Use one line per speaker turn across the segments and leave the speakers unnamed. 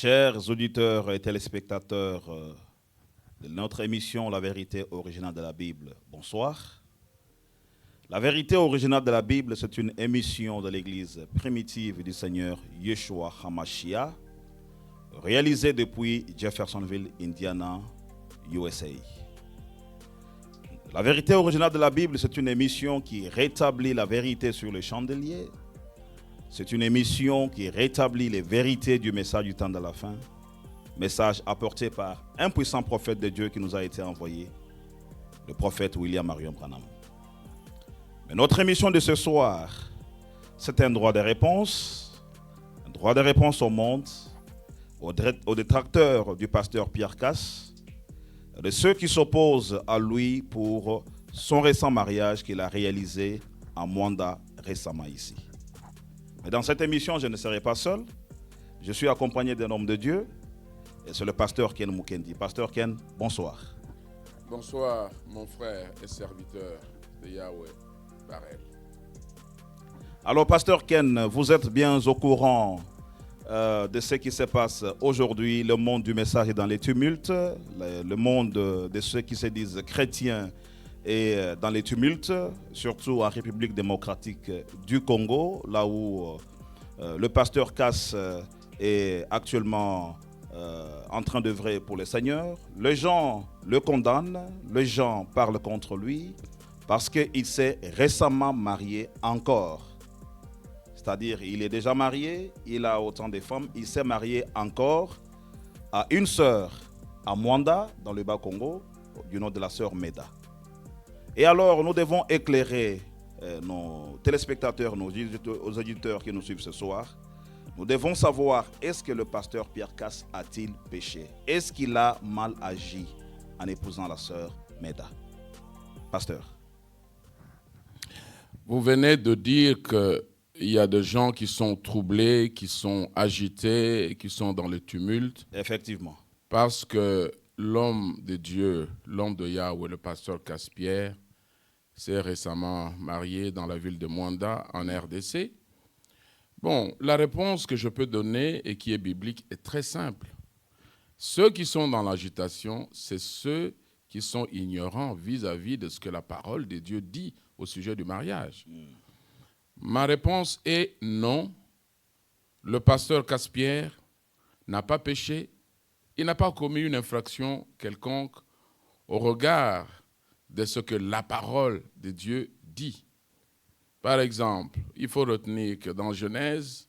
Chers auditeurs et téléspectateurs de notre émission La vérité originale de la Bible, bonsoir. La vérité originale de la Bible, c'est une émission de l'église primitive du Seigneur Yeshua HaMashiach, réalisée depuis Jeffersonville, Indiana, USA. La vérité originale de la Bible, c'est une émission qui rétablit la vérité sur le chandelier. C'est une émission qui rétablit les vérités du message du temps de la fin. Message apporté par un puissant prophète de Dieu qui nous a été envoyé, le prophète William Marion Branham. Mais notre émission de ce soir, c'est un droit de réponse au monde, aux détracteurs du pasteur Pierre Casse, de ceux qui s'opposent à lui pour son récent mariage qu'il a réalisé en Mwanda récemment ici. Mais dans cette émission, je ne serai pas seul. Je suis accompagné d'un homme de Dieu, et c'est le pasteur Ken Mukendi. Pasteur Ken, bonsoir.
Bonsoir, mon frère et serviteur de Yahweh, Barel.
Alors, pasteur Ken, vous êtes bien au courant de ce qui se passe aujourd'hui. Le monde du message est dans les tumultes. Le monde de ceux qui se disent chrétiens est dans les tumultes, surtout en République démocratique du Congo, là où le pasteur Casse est actuellement en train d'œuvrer pour le Seigneur. Les gens le condamnent, les gens parlent contre lui parce qu'il s'est récemment marié encore. C'est-à-dire, il est déjà marié, il a autant de femmes, il s'est marié encore à une sœur à Mwanda, dans le Bas-Congo, du nom de la sœur Meda. Et alors, nous devons éclairer nos téléspectateurs, nos auditeurs qui nous suivent ce soir. Nous devons savoir, est-ce que le pasteur Pierre Casse a-t-il péché? Est-ce qu'il a mal agi en épousant la sœur Meda? Pasteur.
Vous venez de dire qu'il y a des gens qui sont troublés, qui sont agités, qui sont dans le tumulte.
Effectivement.
Parce que l'homme de Dieu, l'homme de Yahweh, le pasteur Casse-Pierre, s'est récemment marié dans la ville de Mwanda, en RDC. Bon, la réponse que je peux donner et qui est biblique est très simple. Ceux qui sont dans l'agitation, c'est ceux qui sont ignorants vis-à-vis de ce que la parole de Dieu dit au sujet du mariage. Ma réponse est non. Le pasteur Casse-Pierre n'a pas péché. Il n'a pas commis une infraction quelconque au regard de ce que la parole de Dieu dit. Par exemple, il faut retenir que dans Genèse,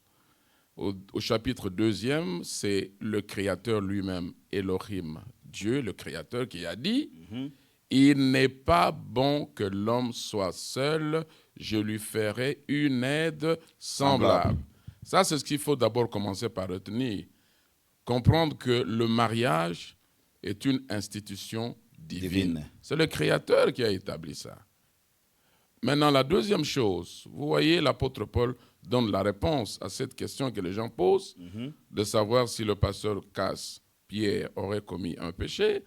au chapitre 2e, c'est le Créateur lui-même, Elohim, Dieu, le Créateur, qui a dit « Il n'est pas bon que l'homme soit seul, je lui ferai une aide semblable. » Ça, c'est ce qu'il faut d'abord commencer par retenir. Comprendre que le mariage est une institution divine. C'est le Créateur qui a établi ça. Maintenant, la deuxième chose, vous voyez, l'apôtre Paul donne la réponse à cette question que les gens posent, de savoir si le pasteur Casse-Pierre aurait commis un péché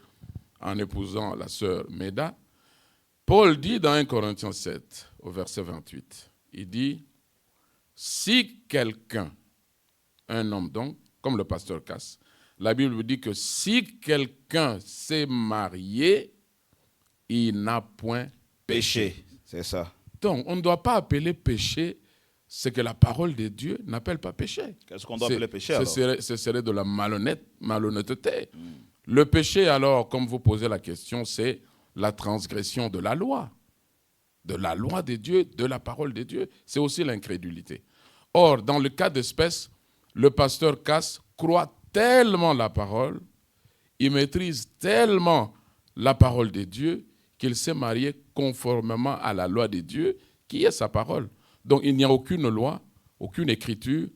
en épousant la sœur Meda. Paul dit dans 1 Corinthiens 7, au verset 28, il dit, si quelqu'un, un homme donc, comme le pasteur Casse, la Bible dit que si quelqu'un s'est marié, il n'a point péché.
C'est ça.
Donc, on ne doit pas appeler péché ce que la parole de Dieu n'appelle pas péché.
Qu'est-ce qu'on doit appeler péché alors?
Ce serait de la malhonnêteté. Le péché, alors, comme vous posez la question, c'est la transgression de la loi de Dieu, de la parole de Dieu. C'est aussi l'incrédulité. Or, dans le cas d'espèce, le pasteur Casse croit tellement la parole, il maîtrise tellement la parole de Dieu qu'il s'est marié conformément à la loi de Dieu, qui est sa parole. Donc, il n'y a aucune loi, aucune écriture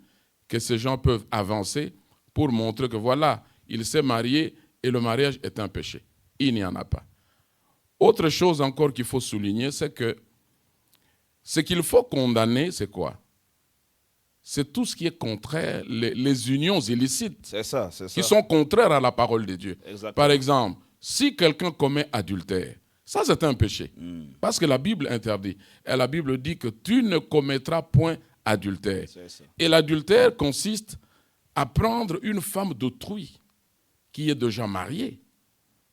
que ces gens peuvent avancer pour montrer que voilà, il s'est marié et le mariage est un péché. Il n'y en a pas. Autre chose encore qu'il faut souligner, c'est que ce qu'il faut condamner, c'est quoi? C'est tout ce qui est contraire, les unions illicites qui sont contraires à la parole de Dieu.
Exactement.
Par exemple, si quelqu'un commet adultère, ça c'est un péché. Parce que la Bible interdit. Et la Bible dit que tu ne commettras point adultère. Et l'adultère consiste à prendre une femme d'autrui qui est déjà mariée,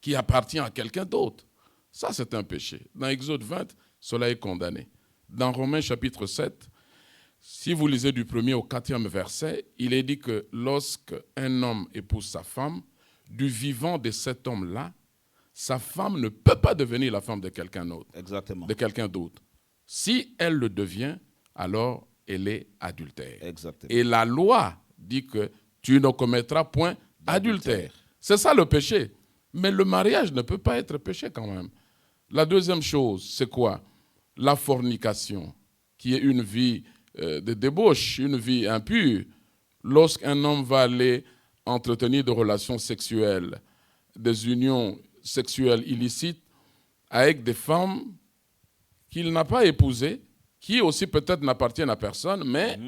qui appartient à quelqu'un d'autre. Ça, c'est un péché. Dans Exode 20, cela est condamné. Dans Romains chapitre 7, si vous lisez du 1er au 4e verset, il est dit que lorsque un homme épouse sa femme, du vivant de cet homme-là, sa femme ne peut pas devenir la femme de quelqu'un d'autre.
Exactement.
De quelqu'un d'autre. Si elle le devient, alors elle est adultère.
Exactement.
Et la loi dit que tu ne commettras point adultère. C'est ça le péché. Mais le mariage ne peut pas être péché quand même. La deuxième chose, c'est quoi? La fornication, qui est une vie de débauche, une vie impure. Lorsqu'un homme va aller entretenir des relations sexuelles, des unions sexuelles illicites avec des femmes qu'il n'a pas épousées, qui aussi peut-être n'appartiennent à personne, mais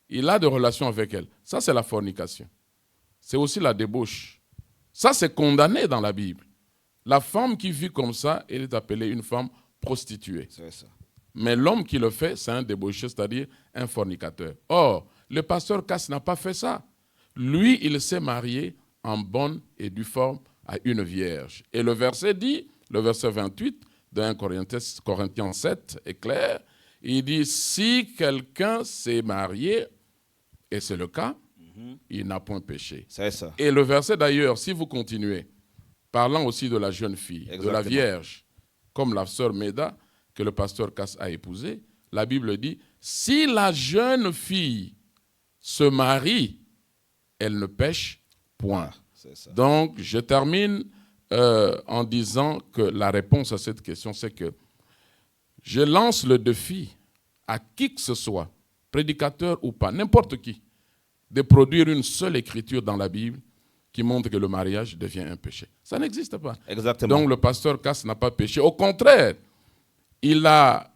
il a des relations avec elles. Ça, c'est la fornication. C'est aussi la débauche. Ça, c'est condamné dans la Bible. La femme qui vit comme ça, elle est appelée une femme prostituée.
C'est ça.
Mais l'homme qui le fait, c'est un débauché, c'est-à-dire un fornicateur. Or, le pasteur Cass n'a pas fait ça. Lui, il s'est marié en bonne et due forme à une vierge. Et le verset dit, le verset 28 de 1 Corinthiens 7 est clair. Il dit, si quelqu'un s'est marié, et c'est le cas, il n'a point péché.
C'est ça.
Et le verset d'ailleurs, si vous continuez, parlant aussi de la jeune fille,
Exactement.
de la vierge, comme la sœur Méda, que le pasteur Cass a épousée, la Bible dit, si la jeune fille se marie, elle ne pêche point.
C'est ça.
Donc, je termine en disant que la réponse à cette question, c'est que je lance le défi à qui que ce soit, prédicateur ou pas, n'importe qui, de produire une seule écriture dans la Bible qui montre que le mariage devient un péché. Ça n'existe pas.
Exactement.
Donc, le pasteur Cass n'a pas péché. Au contraire, il a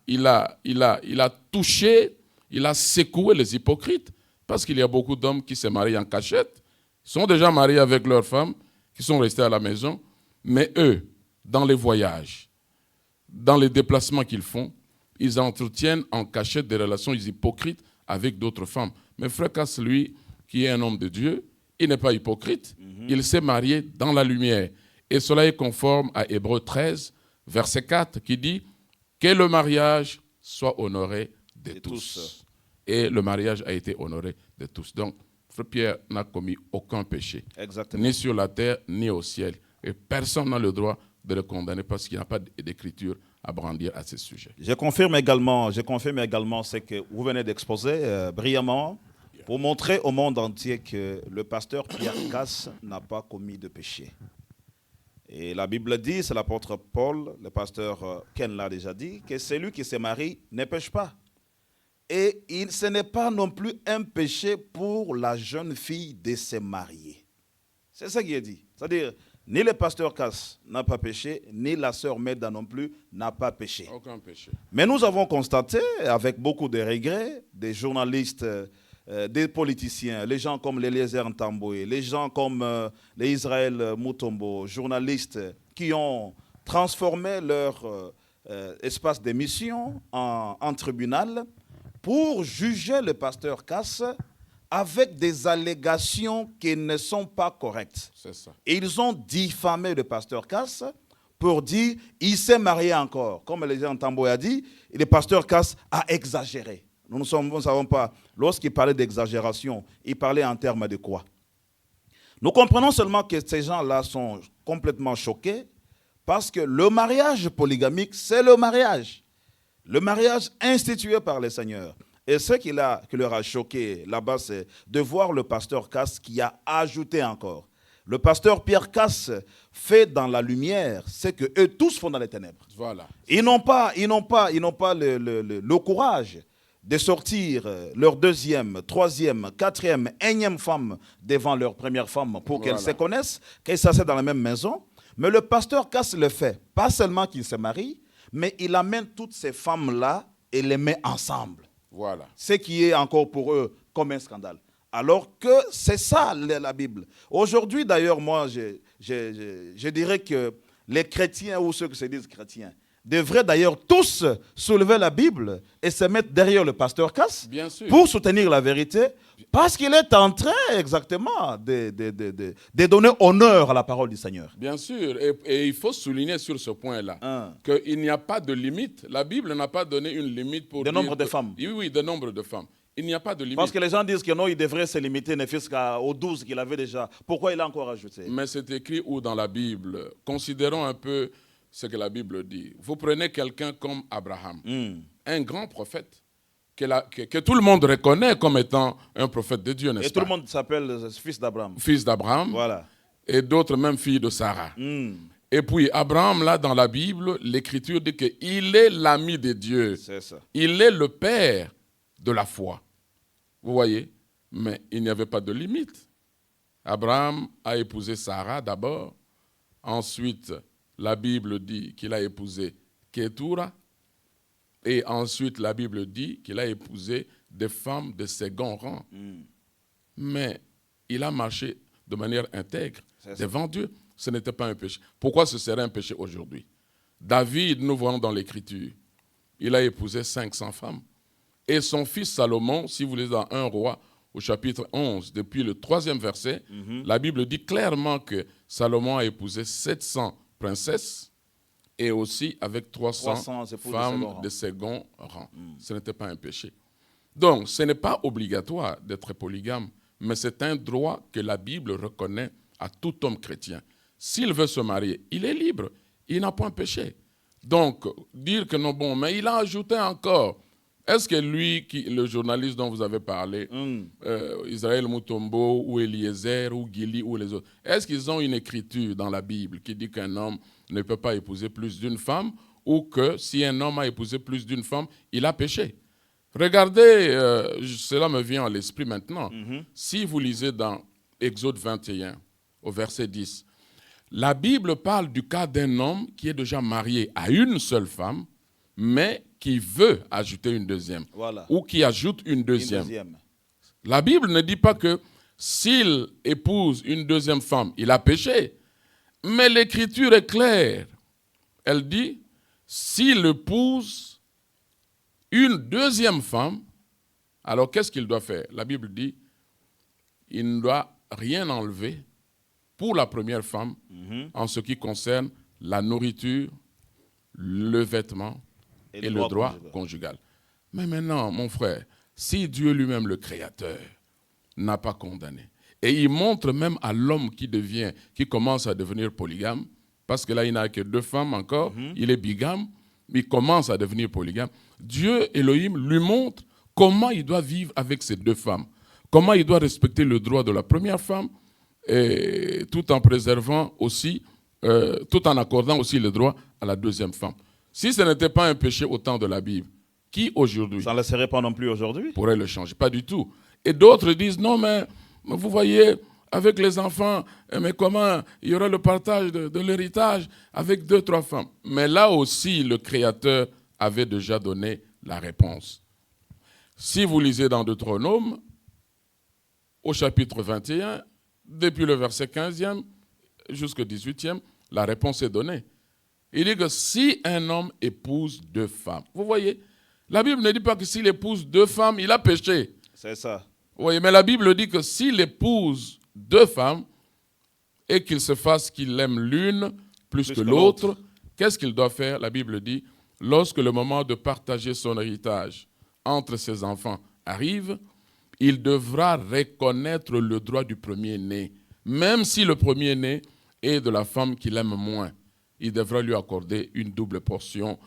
touché, il a secoué les hypocrites, parce qu'il y a beaucoup d'hommes qui se marient en cachette, sont déjà mariés avec leurs femmes, qui sont restés à la maison, mais eux, dans les voyages, dans les déplacements qu'ils font, ils entretiennent en cachette des relations hypocrites avec d'autres femmes. Mais frère Cass, lui, qui est un homme de Dieu, il n'est pas hypocrite, il s'est marié dans la lumière. Et cela est conforme à Hébreux 13, verset 4, qui dit « Que le mariage soit honoré de tous. » Et le mariage a été honoré de tous. Donc, frère Pierre n'a commis aucun péché,
Exactement.
ni sur la terre, ni au ciel. Et personne n'a le droit de le condamner parce qu'il n'y a pas d'écriture à brandir à ce sujet.
Je confirme également ce que vous venez d'exposer brillamment pour montrer au monde entier que le pasteur Pierre Cass n'a pas commis de péché. Et la Bible dit, c'est l'apôtre Paul, le pasteur Ken l'a déjà dit, que celui qui se marie ne pêche pas. Et ce n'est pas non plus un péché pour la jeune fille de se marier. C'est ça qui est dit. C'est-à-dire, ni le pasteur Cass n'a pas péché, ni la sœur Méda non plus n'a pas péché.
Aucun péché.
Mais nous avons constaté, avec beaucoup de regrets, des journalistes, des politiciens, les gens comme l'Eliezer Ntamboué, les gens comme les Israël Mutombo, journalistes qui ont transformé leur espace d'émission en tribunal pour juger le pasteur Cass avec des allégations qui ne sont pas correctes.
C'est ça.
Et ils ont diffamé le pasteur Cass pour dire il s'est marié encore. Comme l'Eliezer Ntamboué a dit, le pasteur Cass a exagéré. Nous ne savons pas. Lorsqu'il parlait d'exagération, il parlait en termes de quoi? Nous comprenons seulement que ces gens-là sont complètement choqués parce que le mariage polygamique, c'est le mariage. Le mariage institué par le Seigneur. Et ce qui leur a choqué là-bas, c'est de voir le pasteur Cass qui a ajouté encore. Le pasteur Pierre Cass fait dans la lumière ce que eux tous font dans les ténèbres.
Voilà.
Ils n'ont pas le courage de sortir leur deuxième, troisième, quatrième, énième femme devant leur première femme pour qu'elles se connaissent, qu'elles s'asseyent dans la même maison. Mais le pasteur Cass le fait. Pas seulement qu'il se marie, mais il amène toutes ces femmes-là et les met ensemble.
Voilà.
Ce qui est encore pour eux comme un scandale. Alors que c'est ça la Bible. Aujourd'hui, d'ailleurs, moi, je dirais que les chrétiens ou ceux qui se disent chrétiens devraient d'ailleurs tous soulever la Bible et se mettre derrière le pasteur Cass
Bien sûr.
pour soutenir la vérité, parce qu'il est en train exactement de donner honneur à la parole du Seigneur.
Bien sûr. Et il faut souligner sur ce point-là qu'il n'y a pas de limite. La Bible n'a pas donné une limite pour
Le nombre de femmes.
Oui, oui, de nombre de femmes. Il n'y a pas de limite.
Parce que les gens disent que non, il devrait se limiter ne fût-ce qu'aux 12 qu'il avait déjà. Pourquoi il a encore ajouté?
Mais c'est écrit où dans la Bible? Considérons un peu ce que la Bible dit. Vous prenez quelqu'un comme Abraham, un grand prophète, que tout le monde reconnaît comme étant un prophète de Dieu, n'est-ce pas?
Et tout le monde s'appelle fils d'Abraham.
Fils d'Abraham.
Voilà.
Et d'autres même filles de Sarah. Et puis Abraham, là, dans la Bible, l'Écriture dit qu'il est l'ami de Dieu.
C'est ça.
Il est le père de la foi. Vous voyez? Mais il n'y avait pas de limite. Abraham a épousé Sarah d'abord. Ensuite, la Bible dit qu'il a épousé Ketura. Et ensuite, la Bible dit qu'il a épousé des femmes de second rang. Mais il a marché de manière intègre devant Dieu. Ce n'était pas un péché. Pourquoi ce serait un péché aujourd'hui? David, nous voyons dans l'Écriture, il a épousé 500 femmes. Et son fils Salomon, si vous lisez dans 1 Roi, au chapitre 11, depuis le 3e verset, la Bible dit clairement que Salomon a épousé 700 princesses et aussi avec 300 femmes de second rang. Ce n'était pas un péché. Donc, ce n'est pas obligatoire d'être polygame, mais c'est un droit que la Bible reconnaît à tout homme chrétien. S'il veut se marier, il est libre, il n'a point péché. Donc, dire que non, bon, mais il a ajouté encore. Est-ce que lui, le journaliste dont vous avez parlé, Israël Mutombo ou Eliezer ou Gili ou les autres, est-ce qu'ils ont une écriture dans la Bible qui dit qu'un homme ne peut pas épouser plus d'une femme ou que si un homme a épousé plus d'une femme, il a péché? Regardez, cela me vient à l'esprit maintenant. Si vous lisez dans Exode 21, au verset 10, la Bible parle du cas d'un homme qui est déjà marié à une seule femme, mais qui veut ajouter une deuxième, ou qui ajoute une deuxième. La Bible ne dit pas que s'il épouse une deuxième femme, il a péché. Mais l'Écriture est claire. Elle dit, s'il épouse une deuxième femme, alors qu'est-ce qu'il doit faire? La Bible dit, il ne doit rien enlever pour la première femme en ce qui concerne la nourriture, le vêtement, et le droit conjugal. Mais maintenant, mon frère, si Dieu lui-même, le Créateur, n'a pas condamné, et il montre même à l'homme qui commence à devenir polygame, parce que là, il n'a que 2 femmes encore, il est bigame, il commence à devenir polygame, Dieu, Elohim, lui montre comment il doit vivre avec ces 2 femmes, comment il doit respecter le droit de la première femme, et tout en préservant aussi, tout en accordant aussi le droit à la deuxième femme. Si ce n'était pas un péché au temps de la Bible, qui aujourd'hui
ça ne le serait pas non plus aujourd'hui?
Pourrait le changer? Pas du tout. Et d'autres disent, non, mais vous voyez, avec les enfants, mais comment il y aura le partage de l'héritage avec 2, 3 femmes? Mais là aussi, le Créateur avait déjà donné la réponse. Si vous lisez dans Deutéronome, au chapitre 21, depuis le verset 15e jusqu'au 18e, la réponse est donnée. Il dit que si un homme épouse 2 femmes, vous voyez, la Bible ne dit pas que s'il épouse 2 femmes, il a péché.
C'est ça.
Vous voyez, mais la Bible dit que s'il épouse 2 femmes et qu'il se fasse qu'il aime l'une plus que l'autre, qu'est-ce qu'il doit faire? La Bible dit, lorsque le moment de partager son héritage entre ses enfants arrive, il devra reconnaître le droit du premier-né, même si le premier-né est de la femme qu'il aime moins. Il devra lui accorder une double portion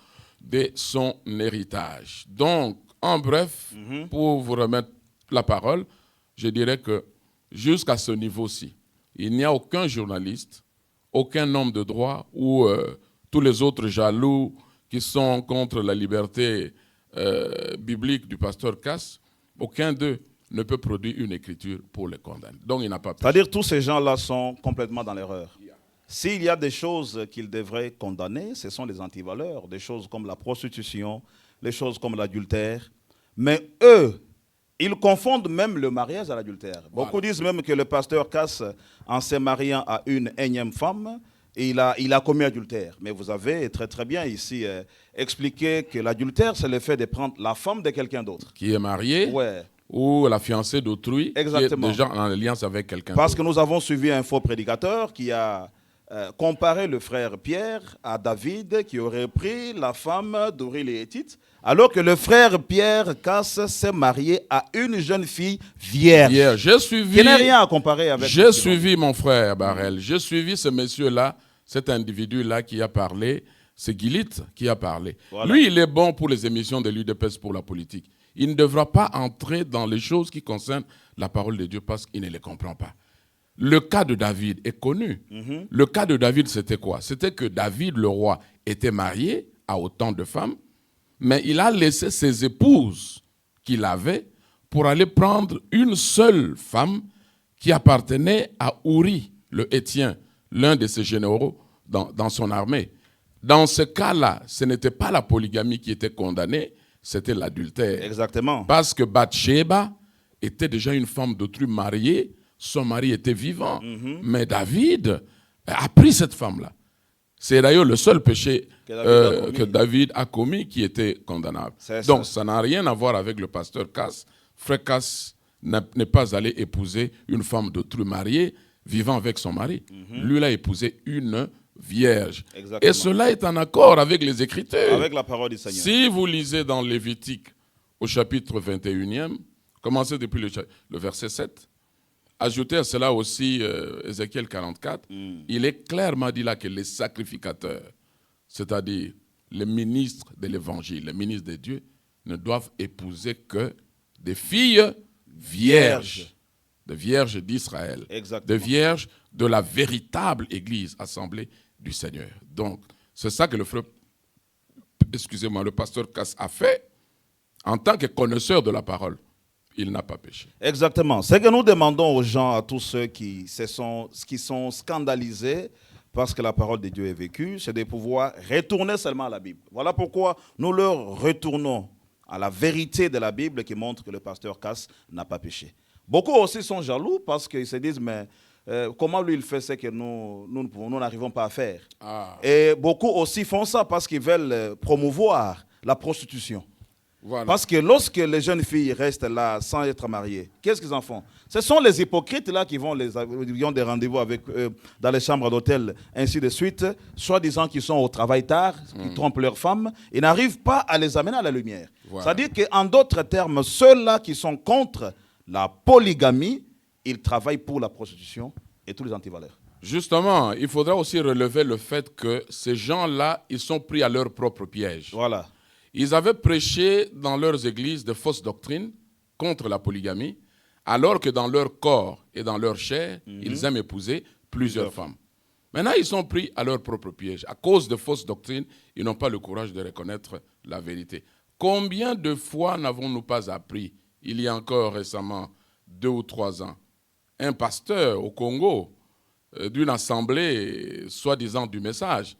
de son héritage. Donc, en bref, pour vous remettre la parole, je dirais que jusqu'à ce niveau-ci, il n'y a aucun journaliste, aucun homme de droit ou tous les autres jaloux qui sont contre la liberté biblique du pasteur Cass, aucun d'eux ne peut produire une écriture pour les condamner. Donc, il n'a pas pu.
C'est-à-dire que tous ces gens-là sont complètement dans l'erreur. S'il y a des choses qu'ils devraient condamner, ce sont les antivaleurs, des choses comme la prostitution, les choses comme l'adultère. Mais eux, ils confondent même le mariage à l'adultère. Beaucoup disent même que le pasteur Cass, en se mariant à une énième femme, et il a commis adultère. Mais vous avez très très bien ici expliqué que l'adultère, c'est le fait de prendre la femme de quelqu'un d'autre.
Qui est marié,
Ouais.
ou la fiancée d'autrui, qui est
Exactement.
déjà en alliance avec quelqu'un
Parce
d'autre.
que nous avons suivi un faux prédicateur qui a comparé le frère Pierre à David, qui aurait pris la femme d'Uri les Hétites, alors que le frère Pierre Casse s'est marié à une jeune fille vierge.
Hier, j'ai suivi,
Qui n'a rien à comparer avec.
j'ai suivi mon frère Barrel, j'ai suivi ce monsieur-là, cet individu-là qui a parlé, c'est Gilite qui a parlé.
Voilà.
Lui, il est bon pour les émissions de l'UDPS pour la politique. Il ne devra pas entrer dans les choses qui concernent la parole de Dieu parce qu'il ne les comprend pas. Le cas de David est connu. Le cas de David, c'était quoi? C'était que David, le roi, était marié à autant de femmes, mais il a laissé ses épouses qu'il avait pour aller prendre une seule femme qui appartenait à Uri, le Hétien, l'un de ses généraux dans son armée. Dans ce cas-là, ce n'était pas la polygamie qui était condamnée, c'était l'adultère.
Exactement.
Parce que Bathsheba était déjà une femme d'autrui mariée, son mari était vivant. Mais David a pris cette femme-là. C'est d'ailleurs le seul péché que David a commis qui était condamnable. Donc ça n'a rien à voir avec le pasteur Casse. Frère Casse n'est pas allé épouser une femme d'autrui mariée, vivant avec son mari. Lui, il a épousé une vierge.
Exactement.
Et cela est en accord avec les Écritures.
Avec la parole du Seigneur.
Si vous lisez dans Lévitique au chapitre 21e, commencez depuis le verset 7, ajoutez à cela aussi Ézéchiel 44, il est clairement dit là que les sacrificateurs, c'est-à-dire les ministres de l'Évangile, les ministres de Dieu, ne doivent épouser que des filles vierges, des vierges d'Israël, des vierges de la véritable Église, assemblée du Seigneur. Donc, c'est ça que le frère, le pasteur Casse a fait en tant que connaisseur de la parole. Il n'a pas péché.
Exactement. C'est que nous demandons aux gens, à tous ceux qui sont scandalisés parce que la parole de Dieu est vécue, c'est de pouvoir retourner seulement à la Bible. Voilà pourquoi nous leur retournons à la vérité de la Bible qui montre que le pasteur Casse n'a pas péché. Beaucoup aussi sont jaloux parce qu'ils se disent, mais comment lui il fait ce que nous n'arrivons pas à faire. Et beaucoup aussi font ça parce qu'ils veulent promouvoir la prostitution. Voilà. Parce que lorsque les jeunes filles restent là sans être mariées, qu'est-ce qu'ils en font? Ce sont les hypocrites là qui ont des rendez-vous avec eux dans les chambres d'hôtel, ainsi de suite, soi-disant qu'ils sont au travail tard, qui trompent leurs femmes, et n'arrivent pas à les amener à la lumière. Voilà. C'est-à-dire qu'en d'autres termes, ceux-là qui sont contre la polygamie, ils travaillent pour la prostitution et tous les antivaleurs.
Justement, il faudra aussi relever le fait que ces gens-là, ils sont pris à leur propre piège.
Voilà.
Ils avaient prêché dans leurs églises de fausses doctrines contre la polygamie, alors que dans leur corps et dans leur chair, ils aiment épouser plusieurs femmes. Maintenant, ils sont pris à leur propre piège. À cause de fausses doctrines, ils n'ont pas le courage de reconnaître la vérité. Combien de fois n'avons-nous pas appris, il y a encore récemment 2 ou 3 ans, un pasteur au Congo d'une assemblée, soi-disant du message,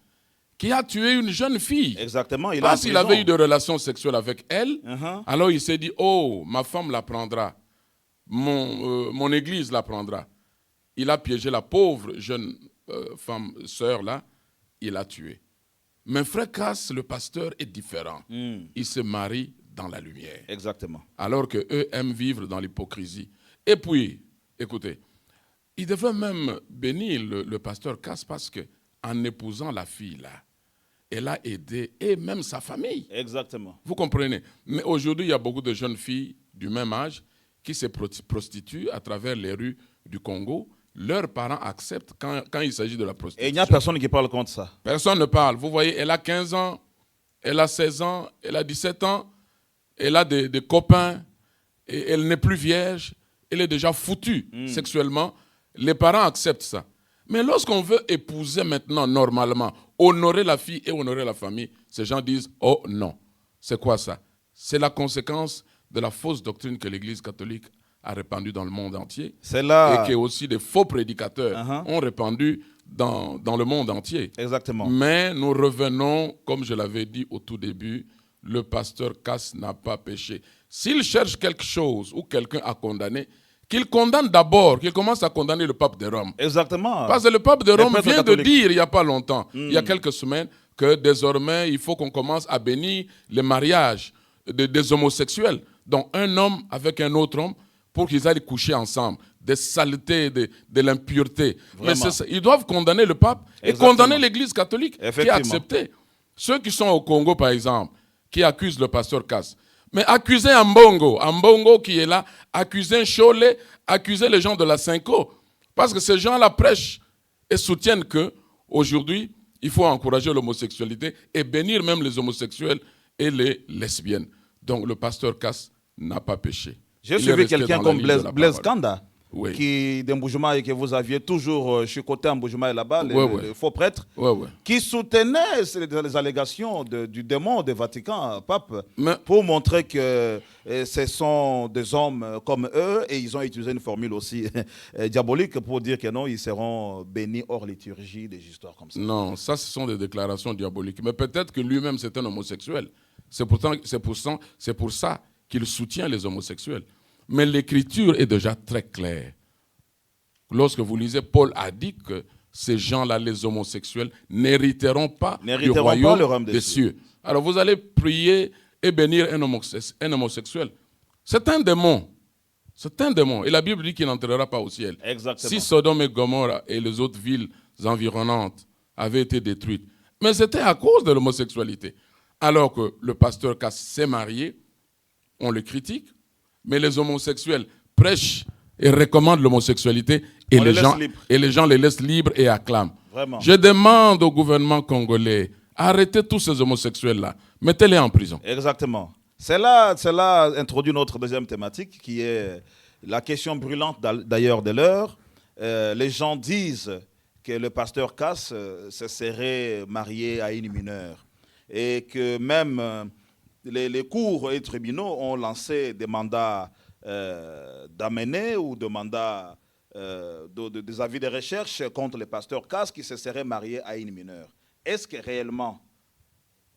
qui a tué une jeune fille.
Exactement.
Parce qu'il avait eu des relations sexuelles avec elle. Alors il s'est dit, oh, ma femme la prendra. Mon église la prendra. Il a piégé la pauvre jeune femme, sœur là. Il l'a tuée. Mais frère Casse, le pasteur, est différent. Il se marie dans la lumière.
Exactement. Alors
qu'eux aiment vivre dans l'hypocrisie. Et puis, écoutez, il devrait même bénir le pasteur Casse parce qu'en épousant la fille là, elle a aidé, et même sa famille.
Exactement.
Vous comprenez? Mais aujourd'hui, il y a beaucoup de jeunes filles du même âge qui se prostituent à travers les rues du Congo. Leurs parents acceptent quand il s'agit de la prostitution.
Et il n'y a personne qui parle contre ça.
Personne ne parle. Vous voyez, elle a 15 ans, elle a 16 ans, elle a 17 ans, elle a des copains, et elle n'est plus vierge, elle est déjà foutue sexuellement. Les parents acceptent ça. Mais lorsqu'on veut épouser maintenant normalement, honorer la fille et honorer la famille, ces gens disent « Oh non ». C'est quoi ça? C'est la conséquence de la fausse doctrine que l'Église catholique a répandue dans le monde entier.
C'est là...
Et que aussi des faux prédicateurs ont répandu dans le monde entier.
Exactement.
Mais nous revenons, comme je l'avais dit au tout début, le pasteur Casse n'a pas péché. S'il cherche quelque chose ou quelqu'un à condamner, qu'il condamne d'abord, qu'il commence à condamner le pape de Rome.
Exactement.
Parce que le pape de Rome vient de
catholiques.
dire il n'y a pas longtemps, il y a quelques semaines, que désormais, il faut qu'on commence à bénir les mariages des homosexuels. Donc, un homme avec un autre homme pour qu'ils aillent coucher ensemble. Des saletés, de l'impureté. Mais ils doivent condamner le pape et condamner l'Église catholique qui a accepté. Ceux qui sont au Congo, par exemple, qui accusent le pasteur Casse. Mais accuser Ambongo qui est là, accuser Cholet, accuser les gens de la Cinco. Parce que ces gens-là prêchent et soutiennent qu'aujourd'hui, il faut encourager l'homosexualité et bénir même les homosexuels et les lesbiennes. Donc le pasteur Casse n'a pas péché.
J'ai suivi quelqu'un comme Blaise Kanda,
oui.
Qui d'Mboujima et que vous aviez toujours chicoté à Mboujima et là-bas, les faux prêtres, qui soutenaient les allégations du démon du Vatican, pape, pour montrer que ce sont des hommes comme eux, et ils ont utilisé une formule aussi diabolique pour dire que non, ils seront bénis hors liturgie, des histoires comme ça.
Non, ça ce sont des déclarations diaboliques. Mais peut-être que lui-même c'est un homosexuel. C'est pour ça qu'il soutient les homosexuels. Mais l'écriture est déjà très claire. Lorsque vous lisez, Paul a dit que ces gens-là, les homosexuels, n'hériteront pas du royaume des cieux. Alors vous allez prier et bénir un homosexuel. C'est un démon. C'est un démon. Et la Bible dit qu'il n'entrera pas au ciel.
Exactement.
Si Sodome et Gomorrhe et les autres villes environnantes avaient été détruites. Mais c'était à cause de l'homosexualité. Alors que le pasteur Casse s'est marié, on le critique, mais les homosexuels prêchent et recommandent l'homosexualité et les gens les laissent libres et acclament.
Vraiment.
Je demande au gouvernement congolais, arrêtez tous ces homosexuels-là, mettez-les en prison.
Exactement. Cela introduit notre deuxième thématique qui est la question brûlante d'ailleurs de l'heure. Les gens disent que le pasteur Casse se serait marié à une mineure et que même les cours et tribunaux ont lancé des mandats d'amener ou des mandats des avis de recherche contre le pasteur Casse qui se serait marié à une mineure. Est-ce que réellement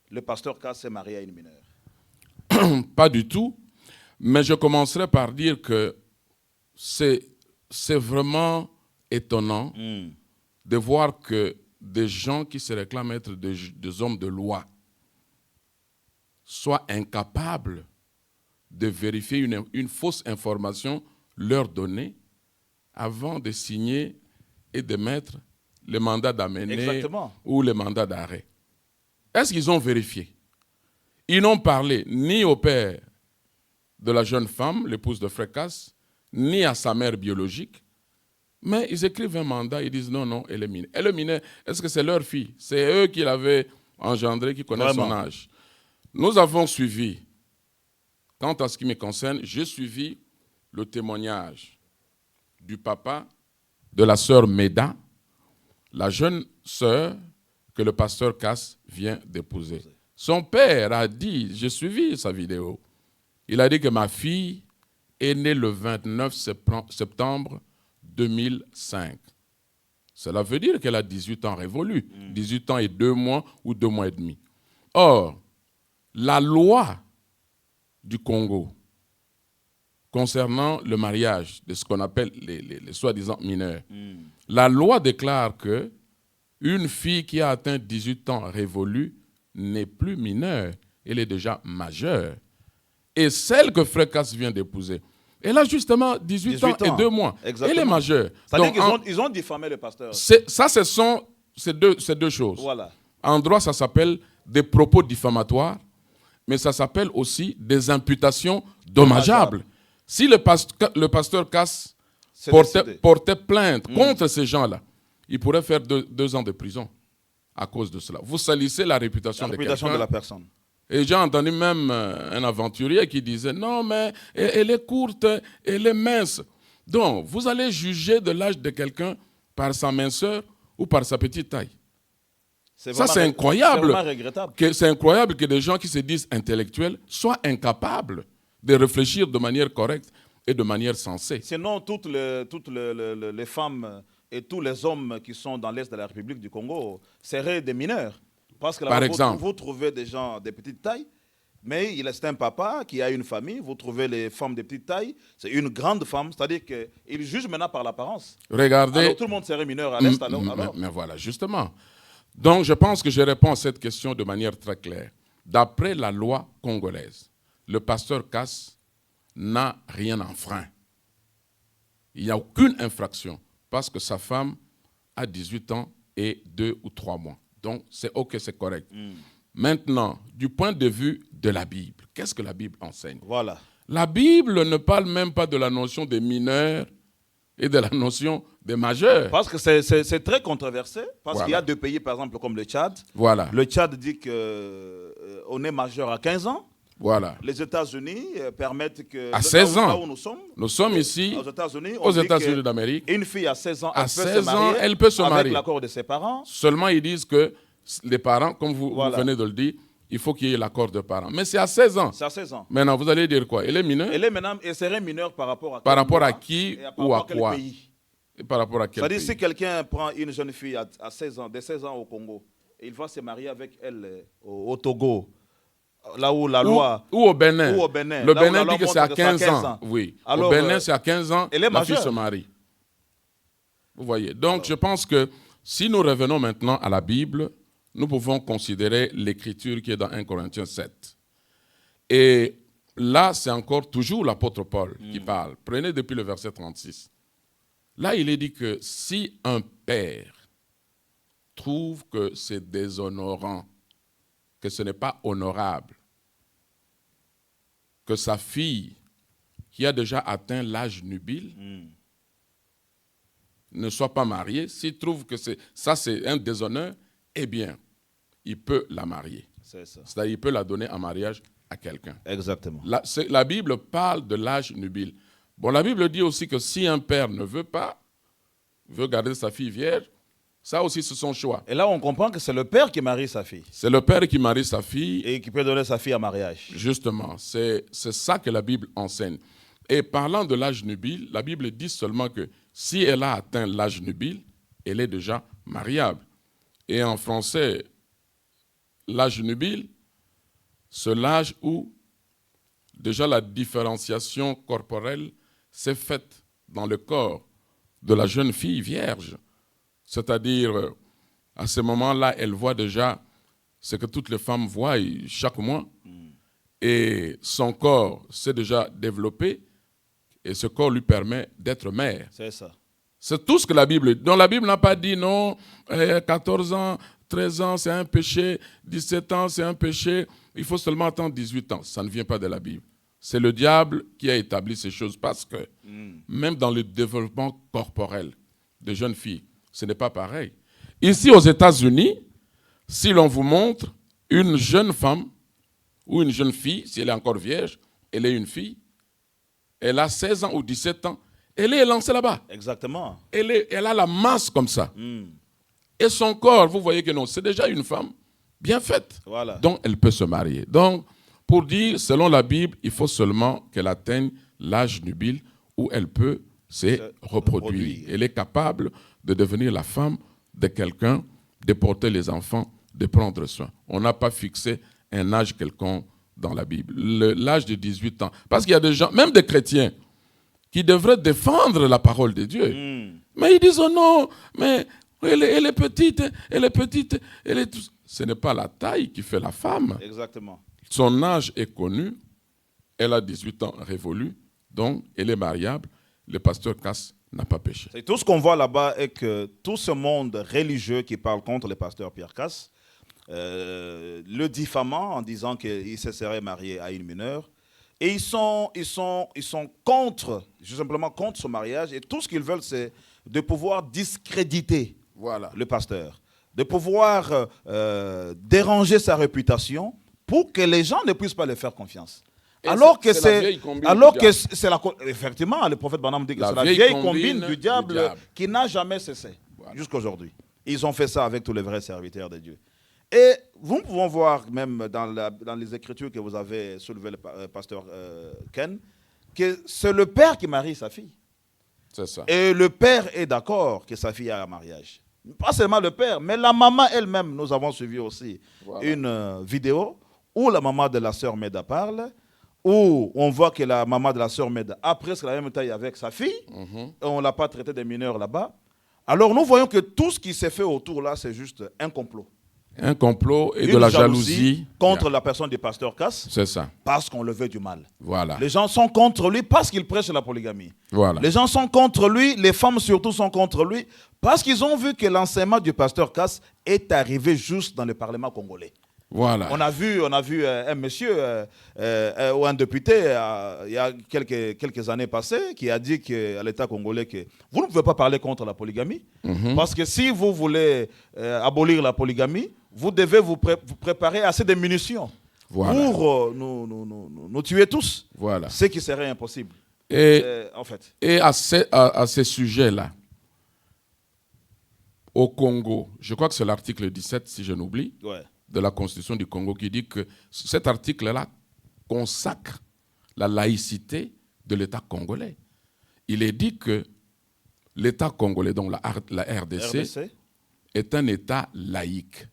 le pasteur Casse s'est marié à une mineure?
Pas du tout, mais je commencerai par dire que c'est vraiment étonnant de voir que des gens qui se réclament être des hommes de loi soient incapables de vérifier une fausse information leur donnée avant de signer et de mettre le mandat d'amener ou le mandat d'arrêt. Est-ce qu'ils ont vérifié? Ils n'ont parlé ni au père de la jeune femme, l'épouse de Frère Casse, ni à sa mère biologique, mais ils écrivent un mandat, ils disent non, elle est mineure. Elle est mineure, est-ce que c'est leur fille? C'est eux qui l'avaient engendrée, qui connaissent son âge. Nous avons suivi, quant à ce qui me concerne, j'ai suivi le témoignage du papa, de la sœur Méda, la jeune sœur que le pasteur Casse vient d'épouser. Son père a dit, j'ai suivi sa vidéo, il a dit que ma fille est née le 29 septembre 2005. Cela veut dire qu'elle a 18 ans révolus, 18 ans et 2 mois ou 2 mois et demi. Or, la loi du Congo concernant le mariage de ce qu'on appelle les soi-disant mineurs, la loi déclare que une fille qui a atteint 18 ans révolus n'est plus mineure, elle est déjà majeure. Et celle que Frère Casse vient d'épouser, elle a justement 18 ans et 2 mois. Exactement. Elle est majeure.
C'est-à-dire qu'ils ont diffamé le pasteur.
Ça, ce sont ces deux choses.
Voilà.
En droit, ça s'appelle des propos diffamatoires, mais ça s'appelle aussi des imputations dommageables. Si le pasteur Casse portait plainte contre ces gens-là, il pourrait faire 2 ans de prison à cause de cela. Vous salissez la réputation
de la personne.
Et j'ai entendu même un aventurier qui disait « Non, mais elle est courte, elle est mince. » Donc, vous allez juger de l'âge de quelqu'un par sa minceur ou par sa petite taille. Ça, c'est incroyable.
C'est regrettable.
C'est incroyable que des gens qui se disent intellectuels soient incapables de réfléchir de manière correcte et de manière sensée.
Sinon, toutes les femmes et tous les hommes qui sont dans l'Est de la République du Congo seraient des mineurs. Parce que là,
par exemple,
vous trouvez des gens de petite taille, Mais c'est un papa qui a une famille. Vous trouvez les femmes de petite taille. C'est une grande femme. C'est-à-dire qu'il juge maintenant par l'apparence.
Regardez.
Alors tout le monde serait mineur à l'Est alors.
Mais voilà, justement. Donc je pense que je réponds à cette question de manière très claire. D'après la loi congolaise, le pasteur Casse n'a rien enfreint. Il n'y a aucune infraction parce que sa femme a 18 ans et 2 ou 3 mois. Donc c'est OK, c'est correct. Maintenant, du point de vue de la Bible, qu'est-ce que la Bible enseigne?
Voilà.
La Bible ne parle même pas de la notion des mineurs et de la notion des majeurs.
Parce que c'est très controversé. Parce
Voilà.
qu'il y a 2 pays, par exemple, comme le Tchad.
Voilà.
Le Tchad dit qu'on est majeur à 15 ans.
Voilà.
Les États-Unis permettent que...
À 16 ans.
Là où
nous sommes ici
aux
États-Unis d'Amérique.
Une fille à 16 ans,
Elle peut se marier
avec l'accord de ses parents.
Seulement, ils disent que les parents, comme vous venez de le dire, il faut qu'il y ait l'accord des parents. Mais c'est à 16 ans.
C'est à 16 ans.
Maintenant, vous allez dire quoi? Elle est mineure?
Elle serait mineure par rapport à
par rapport à qui ou à
quel
quoi?
pays?
Et par rapport à quel
C'est-à-dire
pays?
si quelqu'un prend une jeune fille à 16 ans, de 16 ans au Congo, et il va se marier avec elle au Togo, là où la loi...
Ou au Bénin.
Ou au Bénin.
Le
Là où la
Bénin
loi
dit que
montre
c'est à
que
15 ans. Oui.
Alors,
au Bénin, c'est à 15 ans,
elle est
la fille
majeure.
se marie. Vous voyez. Donc, je pense que si nous revenons maintenant à la Bible, nous pouvons considérer l'écriture qui est dans 1 Corinthiens 7. Et là, c'est encore toujours l'apôtre Paul qui parle. Prenez depuis le verset 36. Là, il est dit que si un père trouve que c'est déshonorant, que ce n'est pas honorable, que sa fille, qui a déjà atteint l'âge nubile, ne soit pas mariée, s'il trouve que ça c'est un déshonneur, eh bien, il peut la marier.
C'est ça.
C'est-à-dire il peut la donner en mariage à quelqu'un.
Exactement.
La Bible parle de l'âge nubile. Bon, la Bible dit aussi que si un père ne veut pas, veut garder sa fille vierge, ça aussi c'est son choix.
Et là, on comprend que c'est le père qui marie sa fille.
C'est le père qui marie sa fille.
Et qui peut donner sa fille en mariage.
Justement, c'est ça que la Bible enseigne. Et parlant de l'âge nubile, la Bible dit seulement que si elle a atteint l'âge nubile, elle est déjà mariable. Et en français, l'âge nubile, c'est l'âge où déjà la différenciation corporelle s'est faite dans le corps de la jeune fille vierge. C'est-à-dire, à ce moment-là, elle voit déjà ce que toutes les femmes voient chaque mois. Et son corps s'est déjà développé et ce corps lui permet d'être mère.
C'est ça.
C'est tout ce que la Bible dit. Donc la Bible n'a pas dit non, 14 ans, 13 ans, c'est un péché, 17 ans, c'est un péché, il faut seulement attendre 18 ans. Ça ne vient pas de la Bible. C'est le diable qui a établi ces choses parce que même dans le développement corporel de jeunes filles, ce n'est pas pareil. Ici aux États-Unis, si l'on vous montre une jeune femme ou une jeune fille, si elle est encore vierge, elle est une fille, elle a 16 ans ou 17 ans, elle est lancée là-bas.
Exactement.
Elle a la masse comme ça. Et son corps, vous voyez que non, c'est déjà une femme bien faite.
Voilà.
Donc, elle peut se marier. Donc, pour dire, selon la Bible, il faut seulement qu'elle atteigne l'âge nubile où elle peut se reproduire. Elle est capable de devenir la femme de quelqu'un, de porter les enfants, de prendre soin. On n'a pas fixé un âge quelconque dans la Bible. L'âge de 18 ans. Parce qu'il y a des gens, même des chrétiens, qui devraient défendre la parole de Dieu. Mais ils disent, oh non, mais elle est petite, elle est petite, elle est... Ce n'est pas la taille qui fait la femme.
Exactement.
Son âge est connu, elle a 18 ans révolus, donc elle est mariable. Le pasteur Casse n'a pas péché.
C'est tout ce qu'on voit là-bas est que tout ce monde religieux qui parle contre le pasteur Pierre Casse, le diffamant en disant qu'il se serait marié à une mineure. Et ils sont contre, simplement contre ce mariage. Et tout ce qu'ils veulent, c'est de pouvoir discréditer le pasteur, de pouvoir déranger sa réputation pour que les gens ne puissent pas lui faire confiance.
Et
alors que effectivement, le prophète Branham dit que c'est la vieille combine du diable qui n'a jamais cessé jusqu'à aujourd'hui. Ils ont fait ça avec tous les vrais serviteurs de Dieu. Et nous pouvons voir même dans les écritures que vous avez soulevées, le pasteur Ken, que c'est le père qui marie sa fille.
C'est ça.
Et le père est d'accord que sa fille a un mariage. Pas seulement le père, mais la maman elle-même. Nous avons suivi aussi une vidéo où la maman de la sœur Meda parle, où on voit que la maman de la sœur Meda a presque la même taille avec sa fille, et on ne l'a pas traité des mineurs là-bas. Alors nous voyons que tout ce qui s'est fait autour là, c'est juste un complot.
Un complot et de la jalousie
contre la personne du pasteur Cass.
C'est ça.
Parce qu'on le veut du mal.
Voilà.
Les gens sont contre lui parce qu'il prêche la polygamie.
Voilà.
Les gens sont contre lui, les femmes surtout sont contre lui, parce qu'ils ont vu que l'enseignement du pasteur Cass est arrivé juste dans le Parlement congolais.
Voilà.
On a vu un monsieur ou un député il y a quelques années passées qui a dit à l'État congolais que vous ne pouvez pas parler contre la polygamie parce que si vous voulez abolir la polygamie, vous devez vous préparer assez de munitions pour nous tuer tous.
Voilà.
Ce qui serait impossible. En fait.
Et à ces sujets-là, au Congo, je crois que c'est l'article 17, si je n'oublie, de la Constitution du Congo qui dit que cet article-là consacre la laïcité de l'État congolais. Il est dit que l'État congolais, donc la RDC, est un État laïque.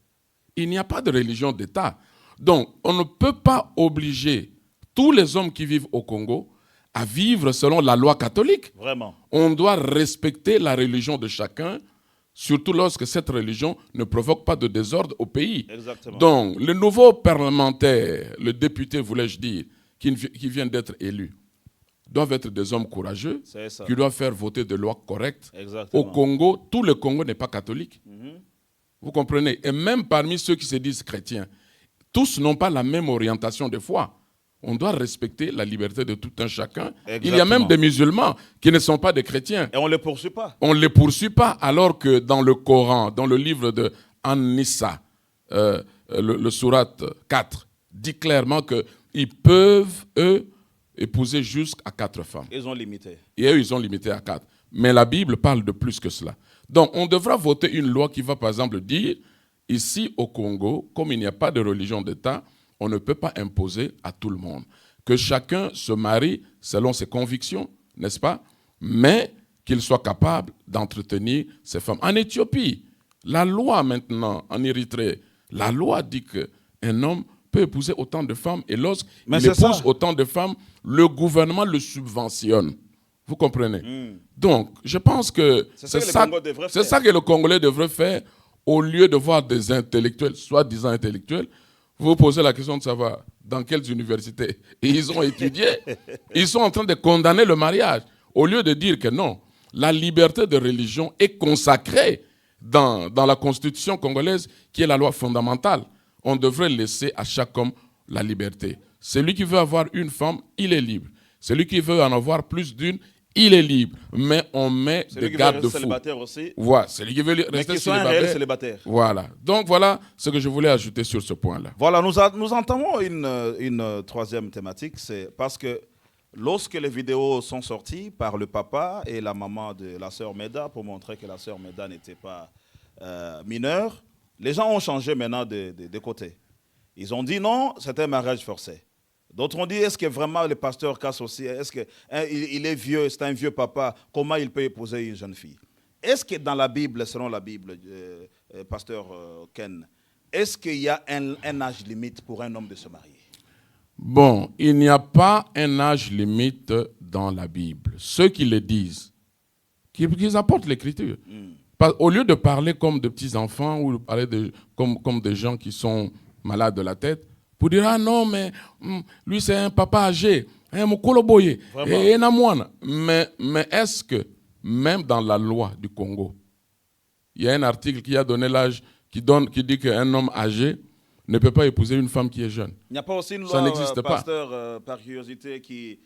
Il n'y a pas de religion d'État. Donc, on ne peut pas obliger tous les hommes qui vivent au Congo à vivre selon la loi catholique.
Vraiment.
On doit respecter la religion de chacun, surtout lorsque cette religion ne provoque pas de désordre au pays.
Exactement.
Donc, le nouveau parlementaire, le député, voulais-je dire, qui vient d'être élu, doivent être des hommes courageux, qui doivent faire voter des lois correctes.
Exactement.
Au Congo, tout le Congo n'est pas catholique. Vous comprenez? Et même parmi ceux qui se disent chrétiens, tous n'ont pas la même orientation de foi. On doit respecter la liberté de tout un chacun. Exactement. Il y a même des musulmans qui ne sont pas des chrétiens.
Et on ne les poursuit pas.
On ne les poursuit pas, alors que dans le Coran, dans le livre de An-Nisa, le surat 4, dit clairement qu'ils peuvent, eux, épouser jusqu'à 4 femmes.
Ils ont limité.
Et eux, ils ont limité à 4. Mais la Bible parle de plus que cela. Donc, on devra voter une loi qui va, par exemple, dire, ici au Congo, comme il n'y a pas de religion d'État, on ne peut pas imposer à tout le monde. Que chacun se marie selon ses convictions, n'est-ce pas? Mais qu'il soit capable d'entretenir ses femmes. En Éthiopie, la loi maintenant, en Érythrée, la loi dit qu'un homme peut épouser autant de femmes et lorsqu'il épouse autant de femmes, le gouvernement le subventionne. Vous comprenez? Donc, je pense que c'est ça que le Congolais devrait faire au lieu de voir des intellectuels, soi-disant intellectuels. Vous vous posez la question de savoir dans quelles universités ils ont étudié. Ils sont en train de condamner le mariage. Au lieu de dire que non, la liberté de religion est consacrée dans la Constitution congolaise, qui est la loi fondamentale. On devrait laisser à chaque homme la liberté. Celui qui veut avoir une femme, il est libre. Celui qui veut en avoir plus d'une, il est libre. Mais on met des garde-fous. Voilà, celui qui veut rester célibataire. Voilà. Donc voilà ce que je voulais ajouter sur ce point-là.
Voilà, nous entamons une troisième thématique. C'est parce que lorsque les vidéos sont sorties par le papa et la maman de la sœur Meda, pour montrer que la sœur Meda n'était pas mineure, les gens ont changé maintenant de côté. Ils ont dit non, c'était un mariage forcé. D'autres ont dit, est-ce que vraiment le pasteur Cass aussi, est-ce qu'il est vieux, c'est un vieux papa, comment il peut épouser une jeune fille? Est-ce que dans la Bible, selon la Bible, pasteur Ken, est-ce qu'il y a un âge limite pour un homme de se marier?
Bon, il n'y a pas un âge limite dans la Bible. Ceux qui le disent, qu'ils apportent l'écriture. Au lieu de parler comme de petits-enfants ou de parler comme des gens qui sont malades de la tête, pour dire, ah non, mais lui c'est un papa âgé, mais est-ce que, même dans la loi du Congo, il y a un article qui a donné l'âge, qui dit qu'un homme âgé ne peut pas épouser une femme qui est jeune?
Il n'y a pas aussi une loi, pasteur, par curiosité, qui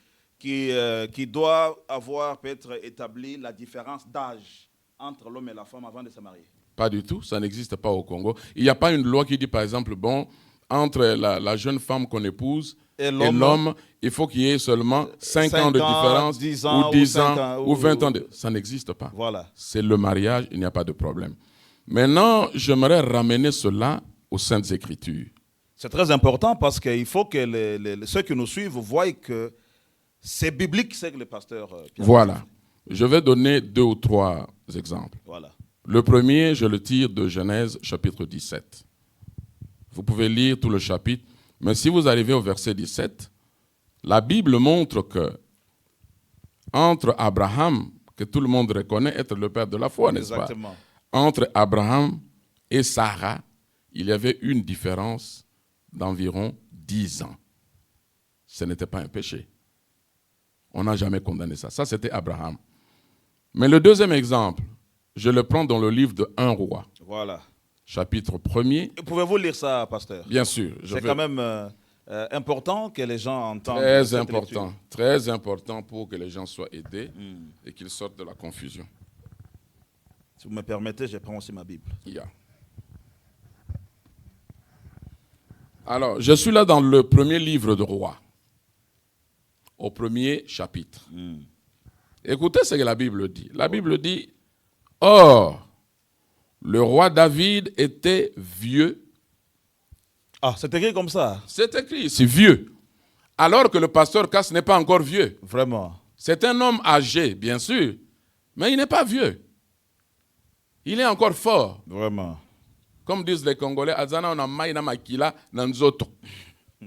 doit avoir peut-être établi la différence d'âge entre l'homme et la femme avant de se marier?
Pas du tout, ça n'existe pas au Congo. Il n'y a pas une loi qui dit, par exemple, bon, entre la jeune femme qu'on épouse et l'homme, il faut qu'il y ait seulement 5 ans de différence,
10 ans,
ou 10 ans, ou 20 ans. Ça n'existe pas.
Voilà.
C'est le mariage, il n'y a pas de problème. Maintenant, j'aimerais ramener cela aux Saintes Écritures.
C'est très important parce qu'il faut que ceux qui nous suivent voient que c'est biblique, c'est que le pasteur Pierre.
Voilà. Je vais donner 2 ou 3 exemples.
Voilà.
Le premier, je le tire de Genèse, chapitre 17. Vous pouvez lire tout le chapitre. Mais si vous arrivez au verset 17, la Bible montre que entre Abraham, que tout le monde reconnaît être le père de la foi, n'est-ce pas? Entre Abraham et Sarah, il y avait une différence d'environ 10 ans. Ce n'était pas un péché. On n'a jamais condamné ça. Ça, c'était Abraham. Mais le deuxième exemple, je le prends dans le livre de 1 Roi.
Voilà.
Chapitre 1er.
Pouvez-vous lire ça, pasteur?
Bien sûr.
C'est quand même important que les gens entendent.
Très important pour que les gens soient aidés et qu'ils sortent de la confusion.
Si vous me permettez, je prends aussi ma Bible.
Yeah. Alors, je suis là dans le premier livre de Roi, au premier chapitre. Écoutez ce que la Bible dit. La Bible dit, « Or, le roi David était vieux. »
Ah, c'est écrit comme ça?
C'est écrit, c'est vieux. Alors que le pasteur Cass n'est pas encore vieux.
Vraiment?
C'est un homme âgé, bien sûr, mais il n'est pas vieux. Il est encore fort.
Vraiment?
Comme disent les Congolais, azana na maina makila na nzoto.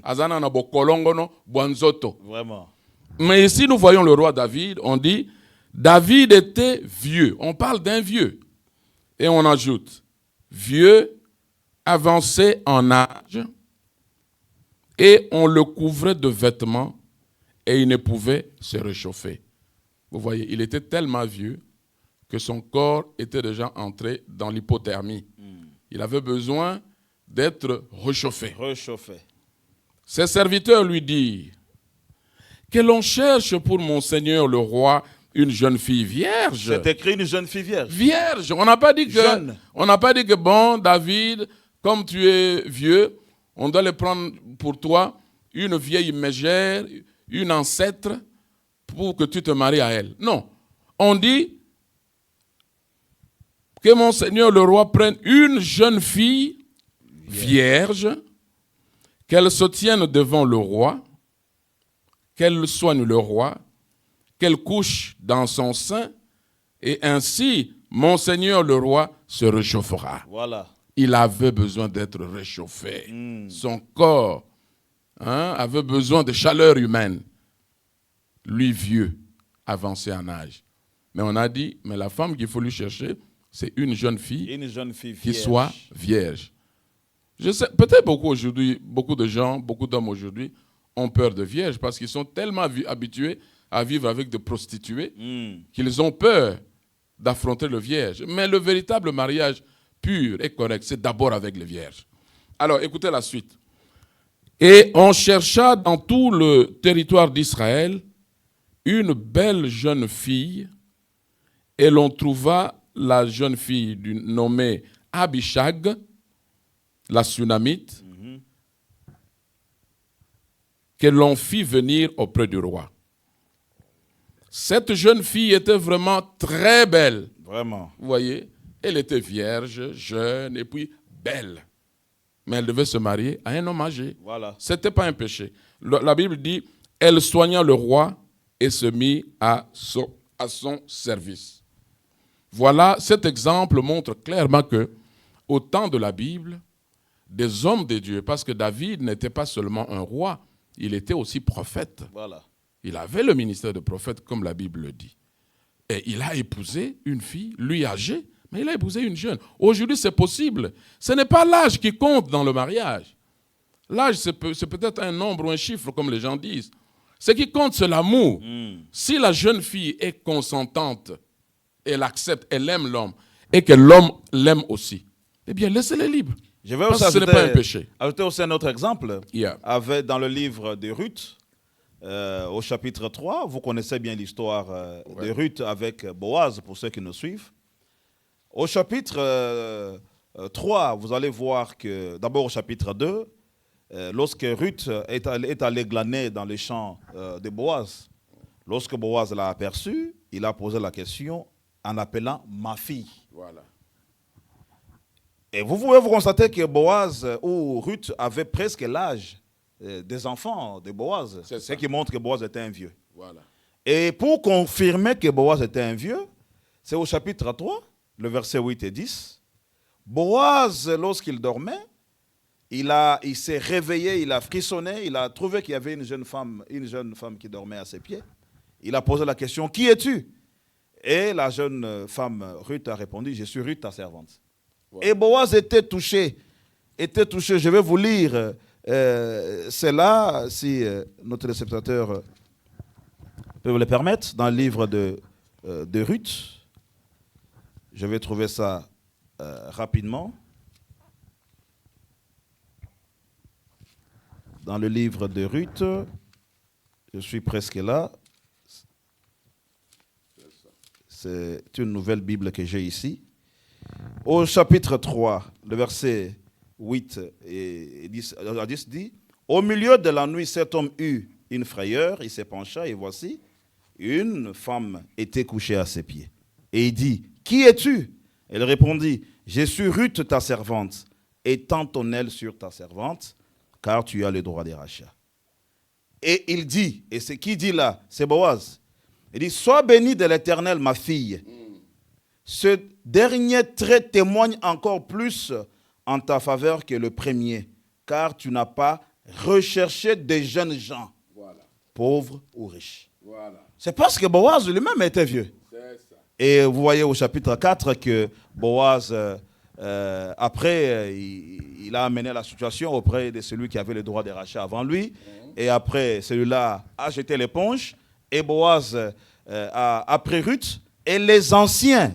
Azana na bokolongo no bonzoto.
Vraiment?
Mais ici, nous voyons le roi David, on dit, David était vieux. On parle d'un vieux. Et on ajoute, vieux, avancé en âge, et on le couvrait de vêtements, et il ne pouvait se réchauffer. Vous voyez, il était tellement vieux que son corps était déjà entré dans l'hypothermie. Il avait besoin d'être réchauffé. Ses serviteurs lui disent, que l'on cherche pour mon Seigneur le roi une jeune fille vierge.
C'est écrit une jeune fille vierge.
Vierge. On n'a pas dit que, bon, David, comme tu es vieux, on doit le prendre pour toi une vieille mégère, une ancêtre, pour que tu te maries à elle. Non. On dit que mon Seigneur le roi prenne une jeune fille vierge, qu'elle se tienne devant le roi, qu'elle soigne le roi, qu'elle couche dans son sein, et ainsi, mon Seigneur le roi se réchauffera.
Voilà.
Il avait besoin d'être réchauffé. Son corps avait besoin de chaleur humaine. Lui, vieux, avancé en âge. Mais on a dit, mais la femme qu'il faut lui chercher, c'est une jeune fille qui soit vierge. Je sais, peut-être beaucoup de gens, beaucoup d'hommes aujourd'hui, ont peur de vierges parce qu'ils sont tellement habitués à vivre avec des prostituées qu'ils ont peur d'affronter le vierge. Mais le véritable mariage pur et correct, c'est d'abord avec les vierges. Alors, écoutez la suite. Et on chercha dans tout le territoire d'Israël une belle jeune fille et l'on trouva la jeune fille nommée Abishag, la Sunamite, que l'on fit venir auprès du roi. Cette jeune fille était vraiment très belle.
Vraiment.
Vous voyez, elle était vierge, jeune et puis belle. Mais elle devait se marier à un homme âgé.
Voilà.
Ce n'était pas un péché. La Bible dit, elle soigna le roi et se mit à son service. Voilà, cet exemple montre clairement que, au temps de la Bible, des hommes de Dieu, parce que David n'était pas seulement un roi, il était aussi prophète.
Voilà.
Il avait le ministère de prophète, comme la Bible le dit. Et il a épousé une fille, lui âgée, mais il a épousé une jeune. Aujourd'hui, c'est possible. Ce n'est pas l'âge qui compte dans le mariage. L'âge, c'est peut-être un nombre ou un chiffre, comme les gens disent. Ce qui compte, c'est l'amour. Si la jeune fille est consentante, elle accepte, elle aime l'homme, et que l'homme l'aime aussi, eh bien, laissez-les libres.
Je vais
parce
aussi
que ce n'est pas un péché.
ajouter aussi un autre exemple.
Yeah.
Dans le livre de Ruth, au chapitre 3, vous connaissez bien l'histoire de Ruth avec Boaz, pour ceux qui nous suivent. Au chapitre 3, vous allez voir que, d'abord au chapitre 2, lorsque Ruth est allée glaner dans les champs de Boaz, lorsque Boaz l'a aperçue, il a posé la question en appelant ma fille.
Voilà.
Et vous pouvez vous constater que Boaz ou Ruth avait presque l'âge des enfants de Boaz. C'est ce qui montre que Boaz était un vieux.
Voilà.
Et pour confirmer que Boaz était un vieux, c'est au chapitre 3, le verset 8 et 10. Boaz, lorsqu'il dormait, il s'est réveillé, il a frissonné, il a trouvé qu'il y avait une jeune femme qui dormait à ses pieds. Il a posé la question, qui es-tu? Et la jeune femme, Ruth, a répondu, je suis Ruth, ta servante. Wow. Et Boaz était touché. Je vais vous lire cela, si notre téléspectateur peut vous le permettre, dans le livre de Ruth. Je vais trouver ça rapidement. Dans le livre de Ruth, je suis presque là. C'est une nouvelle Bible que j'ai ici. Au chapitre 3, le verset 8 et 10 dit, « Au milieu de la nuit, cet homme eut une frayeur, il se pencha et voici, une femme était couchée à ses pieds. Et il dit, « Qui es-tu » Elle répondit, « Je suis Ruth, ta servante, étends ton aile sur ta servante, car tu as le droit des rachats. » Et il dit, et c'est qui dit là? C'est Boaz. Il dit, « Sois bénie de l'Éternel, ma fille. » Ce dernier trait témoigne encore plus en ta faveur que le premier, car tu n'as pas recherché des jeunes gens, voilà, pauvres ou riches. Voilà. C'est parce que Boaz lui-même était vieux. Ça. Et vous voyez au chapitre 4 que Boaz, après, il a amené la situation auprès de celui qui avait le droit de rachat avant lui. Et après, celui-là a jeté l'éponge. Et Boaz a pris Ruth. Et les anciens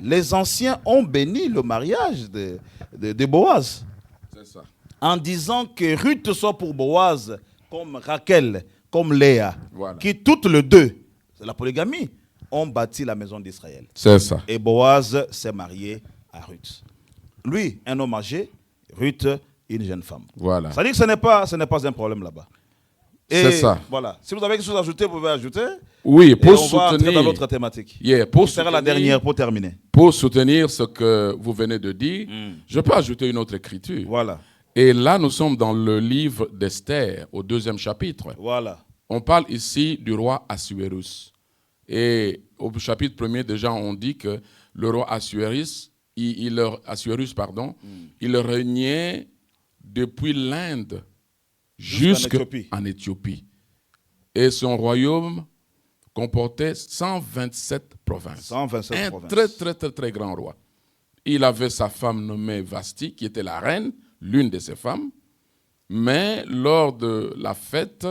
ont béni le mariage de Boaz. C'est ça. En disant que Ruth soit pour Boaz comme Rachel, comme Léa, voilà, qui toutes les deux, c'est la polygamie, ont bâti la maison d'Israël. C'est ça. Et Boaz s'est marié à Ruth. Lui, un homme âgé, Ruth, une jeune femme. Voilà. Ça dit que ce n'est pas un problème là-bas. C'est ça. Voilà. Si vous avez quelque chose à ajouter, vous pouvez ajouter. Oui, pour soutenir. On va entrer dans l'autre thématique. Pour soutenir, la dernière pour terminer. Pour soutenir ce que vous venez de dire, je peux ajouter une autre écriture. Voilà. Et là, nous sommes dans le livre d'Esther, au 2e chapitre. Voilà. On parle ici du roi Assuérus. Et au chapitre 1er, déjà, on dit que le roi Assuérus, il régnait depuis l'Inde jusqu'en Éthiopie. Et son royaume comportait 127 provinces. 127 provinces. Très grand roi. Il avait sa femme nommée Vasti, qui était la reine, l'une de ses femmes. Mais lors de la fête,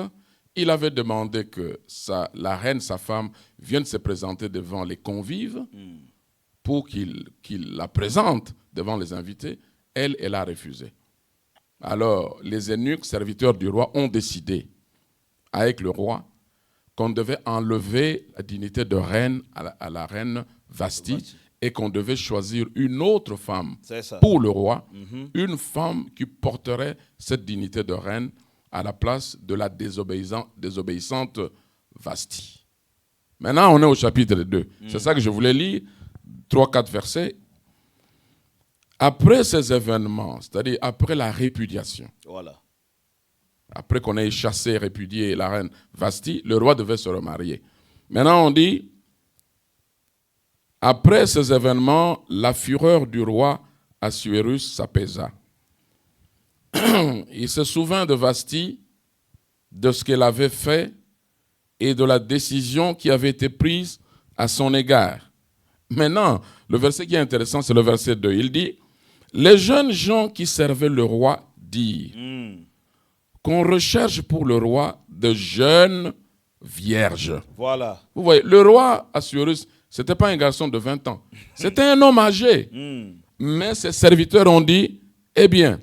il avait demandé que la reine, sa femme, vienne se présenter devant les convives pour qu'il la présente devant les invités. Elle a refusé. Alors, les eunuques, serviteurs du roi, ont décidé, avec le roi, qu'on devait enlever la dignité de reine à la reine Vasti et qu'on devait choisir une autre femme pour le roi, une femme qui porterait cette dignité de reine à la place de la désobéissante Vasti. Maintenant, on est au chapitre 2. C'est ça que je voulais lire, 3-4 versets. Après ces événements, c'est-à-dire après la répudiation, voilà, après qu'on ait chassé et répudié la reine Vasti, le roi devait se remarier. Maintenant, on dit, après ces événements, la fureur du roi Assuérus s'apaisa. Il se souvint de Vasti, de ce qu'elle avait fait et de la décision qui avait été prise à son égard. Maintenant, le verset qui est intéressant, c'est le verset 2. Il dit, « Les jeunes gens qui servaient le roi dirent qu'on recherche pour le roi de jeunes vierges. » Voilà. Vous voyez, le roi Assuérus, ce n'était pas un garçon de 20 ans. C'était un homme âgé. Mais ses serviteurs ont dit, eh bien,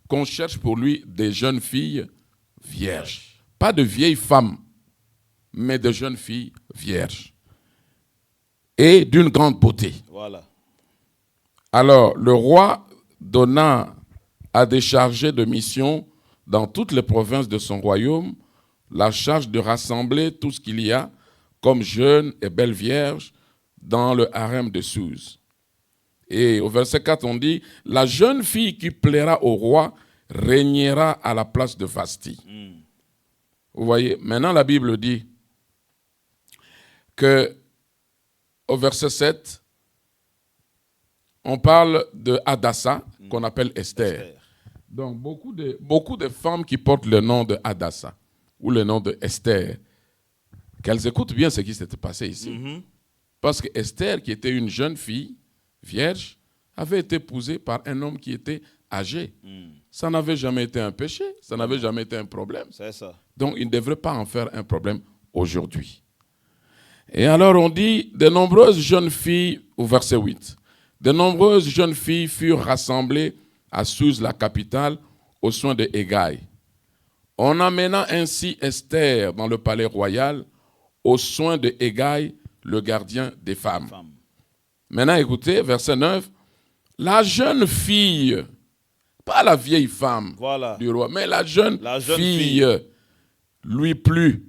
qu'on cherche pour lui des jeunes filles vierges. Pas de vieilles femmes, mais de jeunes filles vierges. Et d'une grande beauté. Voilà. Alors, le roi donna à des chargés de mission dans toutes les provinces de son royaume la charge de rassembler tout ce qu'il y a comme jeunes et belles vierges dans le harem de Suse. Et au verset 4, on dit, « La jeune fille qui plaira au roi régnera à la place de Vasti. » Vous voyez, maintenant la Bible dit que au verset 7, on parle de Hadassa, qu'on appelle Esther.
Donc, beaucoup de femmes qui portent le nom de Hadassah ou le nom de Esther, qu'elles écoutent bien ce qui s'était passé ici. Parce que Esther, qui était une jeune fille, vierge, avait été épousée par un homme qui était âgé. Ça n'avait jamais été un péché, ça n'avait jamais été un problème.
C'est ça.
Donc, il ne devrait pas en faire un problème aujourd'hui. Et alors, on dit, de nombreuses jeunes filles, au verset 8, de nombreuses jeunes filles furent rassemblées à Suse, la capitale, aux soins de Hégaï. On amena ainsi Esther dans le palais royal, aux soins de Hégaï, le gardien des femmes. Maintenant, écoutez, verset 9. La jeune fille, pas la vieille femme du roi, mais la jeune fille,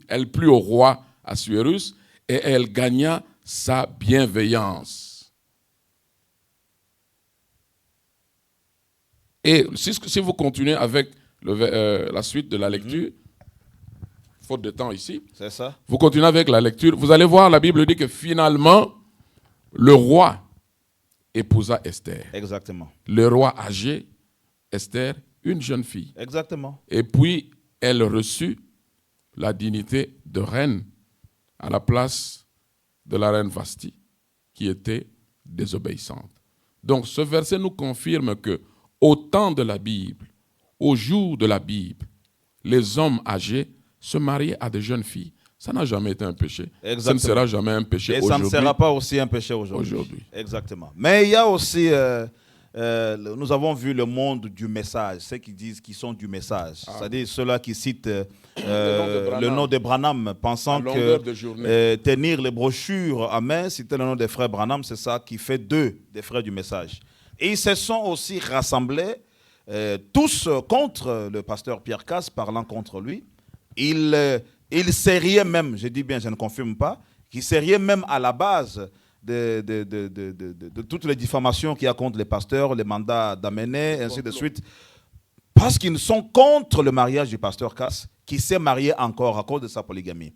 elle plut au roi Assuérus et elle gagna sa bienveillance. Et si vous continuez avec la suite de la lecture, faute de temps ici,
c'est ça.
Vous continuez avec la lecture, vous allez voir, la Bible dit que finalement, le roi épousa Esther.
Exactement.
Le roi âgé, Esther, une jeune fille.
Exactement.
Et puis, elle reçut la dignité de reine à la place de la reine Vasti, qui était désobéissante. Donc, ce verset nous confirme que au temps de la Bible, au jour de la Bible, les hommes âgés se mariaient à des jeunes filles. Ça n'a jamais été un péché.
Exactement.
Ça ne sera jamais un péché aujourd'hui.
Et ça ne sera pas aussi un péché aujourd'hui. Exactement. Mais il y a aussi, nous avons vu le monde du message, ceux qui disent qu'ils sont du message. C'est-à-dire ceux-là qui citent le nom de Branham, pensant que tenir les brochures à main, citer le nom des frères Branham, c'est ça qui fait d'eux des frères du message. Et ils se sont aussi rassemblés, tous contre le pasteur Pierre Casse, parlant contre lui. Il sériait même, je dis bien, je ne confirme pas, qu'il sériait même à la base de toutes les diffamations qu'il y a contre les pasteurs, les mandats d'amener, ainsi de suite, parce qu'ils sont contre le mariage du pasteur Casse, qui s'est marié encore à cause de sa polygamie.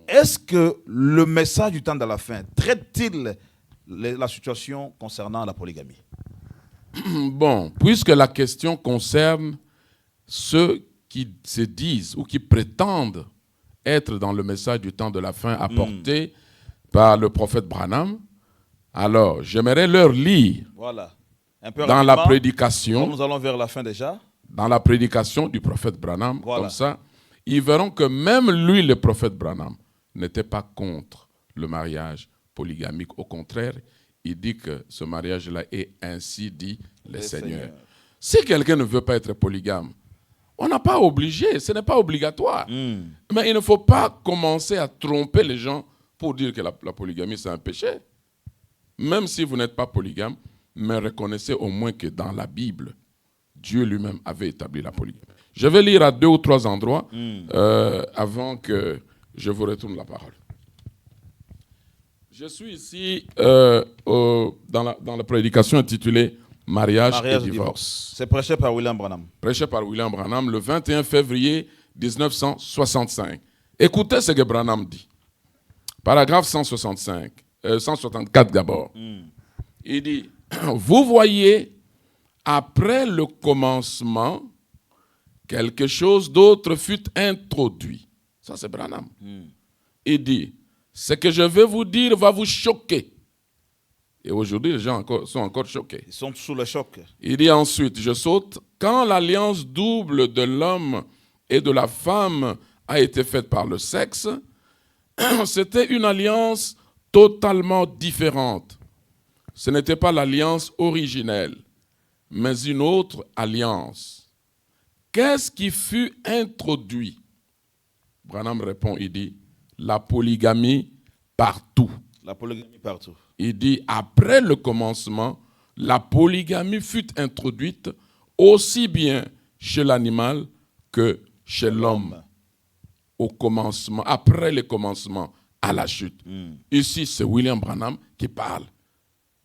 Est-ce que le message du temps de la fin traite-t-il la situation concernant la polygamie?
Bon, puisque la question concerne ceux qui se disent ou qui prétendent être dans le message du temps de la fin apporté par le prophète Branham, alors j'aimerais leur lire dans la prédication.
Nous allons vers la fin déjà.
Dans la prédication du prophète Branham, comme ça, ils verront que même lui, le prophète Branham, n'était pas contre le mariage polygamique. Au contraire, il dit que ce mariage-là est ainsi dit le Seigneur. Si quelqu'un ne veut pas être polygame, on n'a pas obligé, ce n'est pas obligatoire. Mais il ne faut pas commencer à tromper les gens pour dire que la polygamie c'est un péché. Même si vous n'êtes pas polygame, mais reconnaissez au moins que dans la Bible, Dieu lui-même avait établi la polygamie. Je vais lire à 2 ou 3 endroits avant que je vous retourne la parole. Je suis ici dans la prédication intitulée Mariage et divorce.
C'est prêché par William Branham.
Prêché par William Branham le 21 février 1965. Écoutez ce que Branham dit. Paragraphe 164 d'abord. Il dit, vous voyez, après le commencement, quelque chose d'autre fut introduit. Ça, c'est Branham. Il dit, ce que je vais vous dire va vous choquer. Et aujourd'hui, les gens sont encore choqués.
Ils sont sous le choc.
Il dit ensuite, je saute, quand l'alliance double de l'homme et de la femme a été faite par le sexe, c'était une alliance totalement différente. Ce n'était pas l'alliance originelle, mais une autre alliance. Qu'est-ce qui fut introduit? Branham répond, il dit, la polygamie partout.
La polygamie partout.
Il dit, après le commencement, la polygamie fut introduite aussi bien chez l'animal que chez l'homme. Au commencement, après le commencement, à la chute. Ici, c'est William Branham qui parle.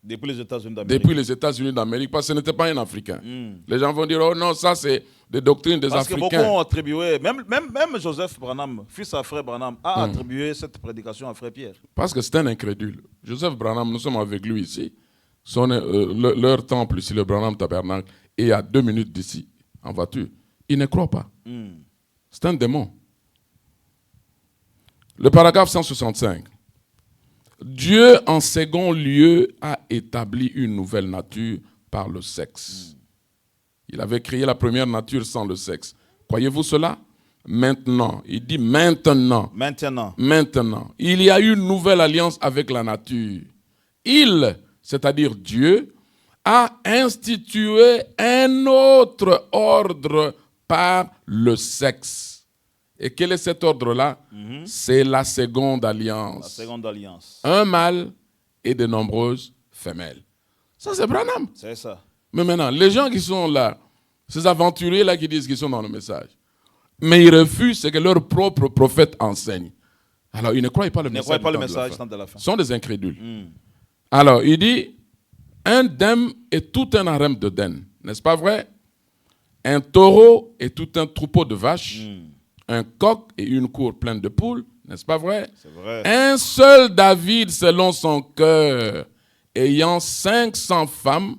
Depuis les États-Unis d'Amérique.
Depuis les États-Unis d'Amérique, parce que ce n'était pas un Africain. Les gens vont dire, oh non, ça c'est des doctrines des Africains.
Parce que beaucoup ont attribué, même Joseph Branham, fils à frère Branham, a attribué cette prédication à frère Pierre.
Parce que c'est un incrédule. Joseph Branham, nous sommes avec lui ici. Leur temple ici, le Branham Tabernacle, est à 2 minutes d'ici, en voiture. Il ne croit pas. C'est un démon. Le paragraphe 165. Dieu, en second lieu, a établi une nouvelle nature par le sexe. Il avait créé la première nature sans le sexe. Croyez-vous cela? Maintenant, il dit maintenant. Maintenant. Il y a une nouvelle alliance avec la nature. Il, c'est-à-dire Dieu, a institué un autre ordre par le sexe. Et quel est cet ordre-là? C'est la seconde alliance.
La seconde alliance.
Un mâle et de nombreuses femelles. Ça, c'est Branham.
C'est ça.
Mais maintenant, les gens qui sont là, ces aventuriers-là qui disent qu'ils sont dans le message, mais ils refusent ce que leur propre prophète enseigne. Alors, ils ne croient pas le message.
Ils ne croient pas le message de la fin.
Ils sont des incrédules. Alors, il dit, un dème est tout un harem de dènes. N'est-ce pas vrai? Un taureau est tout un troupeau de vaches. Un coq et une cour pleine de poules. N'est-ce pas vrai?
C'est vrai.
Un seul David, selon son cœur, ayant 500 femmes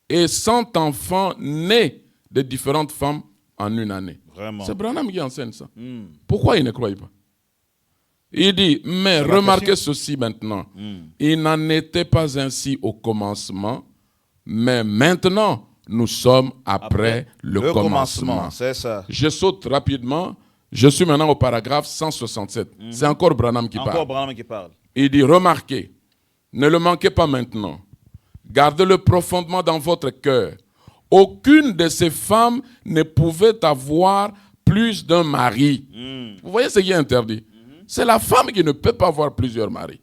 et 100 enfants nés de différentes femmes en une année.
Vraiment.
C'est Branham qui enseigne ça. Pourquoi il ne croit pas? Il dit, mais remarquez ceci maintenant. Il n'en était pas ainsi au commencement, mais maintenant, nous sommes après le commencement.
C'est ça.
Je saute rapidement. Je suis maintenant au paragraphe 167. C'est encore Branham qui parle.
Encore Branham qui parle.
Il dit, remarquez, ne le manquez pas maintenant. Gardez-le profondément dans votre cœur. Aucune de ces femmes ne pouvait avoir plus d'un mari. Vous voyez ce qui est interdit? C'est la femme qui ne peut pas avoir plusieurs maris,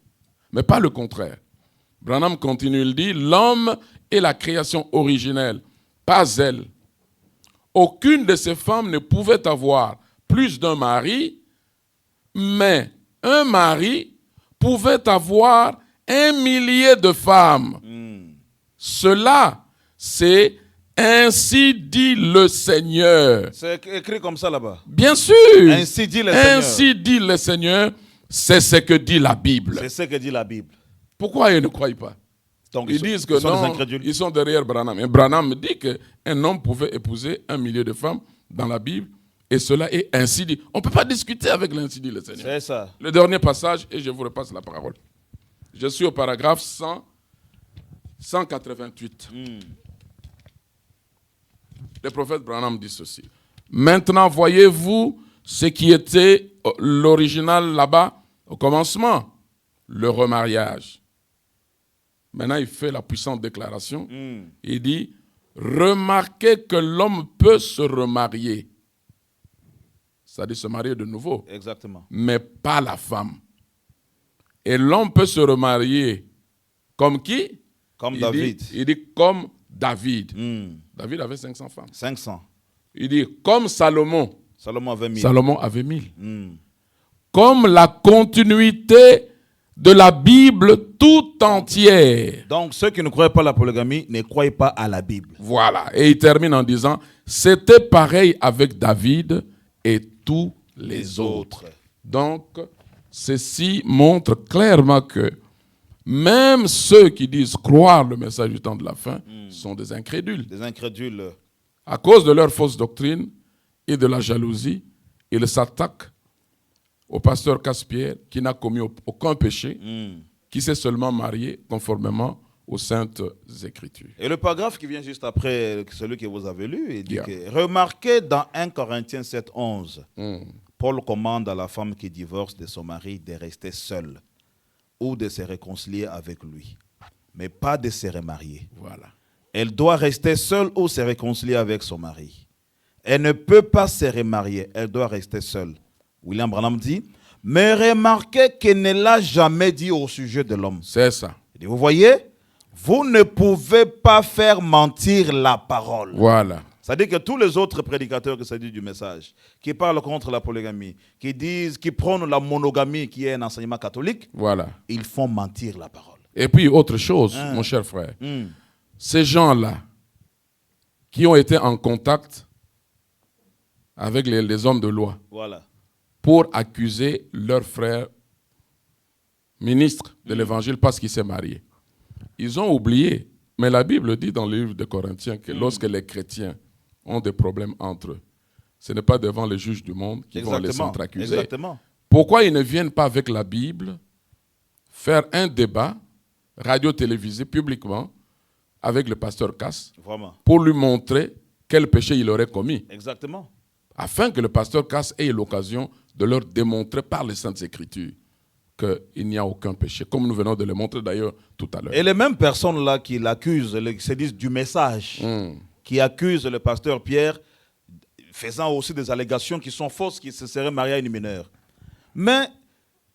mais pas le contraire. Branham continue, il dit, l'homme est la création originelle, pas elle. Aucune de ces femmes ne pouvait avoir plus d'un mari, mais un mari pouvait avoir 1 millier de femmes. Cela, c'est ainsi dit le Seigneur.
C'est écrit comme ça là-bas.
Bien sûr.
Ainsi dit le Seigneur.
Ainsi dit le Seigneur, c'est ce que dit la Bible.
C'est ce que dit la Bible.
Pourquoi ils ne croient pas?
Donc,
ils disent que non, ils sont derrière Branham. Et Branham dit qu'un homme pouvait épouser 1 millier de femmes dans la Bible. Et cela est ainsi dit. On ne peut pas discuter avec l'ainsi dit le Seigneur.
C'est ça.
Le dernier passage, et je vous repasse la parole. Je suis au paragraphe 188. Le prophète Branham dit ceci. Maintenant, voyez-vous ce qui était l'original là-bas au commencement? Le remariage. Maintenant, il fait la puissante déclaration. Il dit, remarquez que l'homme peut se remarier. C'est-à-dire se marier de nouveau.
Exactement.
Mais pas la femme. Et l'homme peut se remarier comme qui?
Comme David.
Il dit comme David. David avait 500 femmes.
500.
Il dit comme Salomon.
Salomon avait 1000.
Salomon avait 1000. Comme la continuité de la Bible tout entière.
Donc ceux qui ne croient pas à la polygamie ne croient pas à la Bible.
Voilà. Et il termine en disant, c'était pareil avec David et tous les autres. Donc, ceci montre clairement que même ceux qui disent croire le message du temps de la fin sont des incrédules.
Des incrédules.
À cause de leur fausse doctrine et de la jalousie, ils s'attaquent au pasteur Casse-Pierre qui n'a commis aucun péché, qui s'est seulement marié conformément aux Saintes Écritures.
Et le paragraphe qui vient juste après celui que vous avez lu, il dit que remarquez dans 1 Corinthiens 7:11, Paul commande à la femme qui divorce de son mari de rester seule ou de se réconcilier avec lui, mais pas de se remarier.
Voilà.
Elle doit rester seule ou se réconcilier avec son mari. Elle ne peut pas se remarier, elle doit rester seule. William Branham dit, mais remarquez qu'elle ne l'a jamais dit au sujet de l'homme.
C'est ça.
Il dit, vous voyez, vous ne pouvez pas faire mentir la parole.
Voilà.
C'est-à-dire que tous les autres prédicateurs qui se disent du message, qui parlent contre la polygamie, qui prônent la monogamie, qui est un enseignement catholique,
voilà,
ils font mentir la parole.
Et puis autre chose, mon cher frère, ces gens-là qui ont été en contact avec les hommes de loi,
voilà,
pour accuser leur frère ministre de l'évangile parce qu'il s'est marié. Ils ont oublié, mais la Bible dit dans le livre de Corinthiens que lorsque les chrétiens ont des problèmes entre eux. Ce n'est pas devant les juges du monde qu'ils vont les contre-accuser.
Exactement.
Pourquoi ils ne viennent pas avec la Bible faire un débat radio-télévisé publiquement avec le pasteur Cass pour lui montrer quel péché il aurait commis.
Exactement.
Afin que le pasteur Cass ait l'occasion de leur démontrer par les Saintes Écritures qu'il n'y a aucun péché, comme nous venons de le montrer d'ailleurs tout à l'heure.
Et les mêmes personnes-là qui l'accusent, qui se disent du message, qui accusent le pasteur Pierre, faisant aussi des allégations qui sont fausses, qui se seraient mariés à une mineure. Mais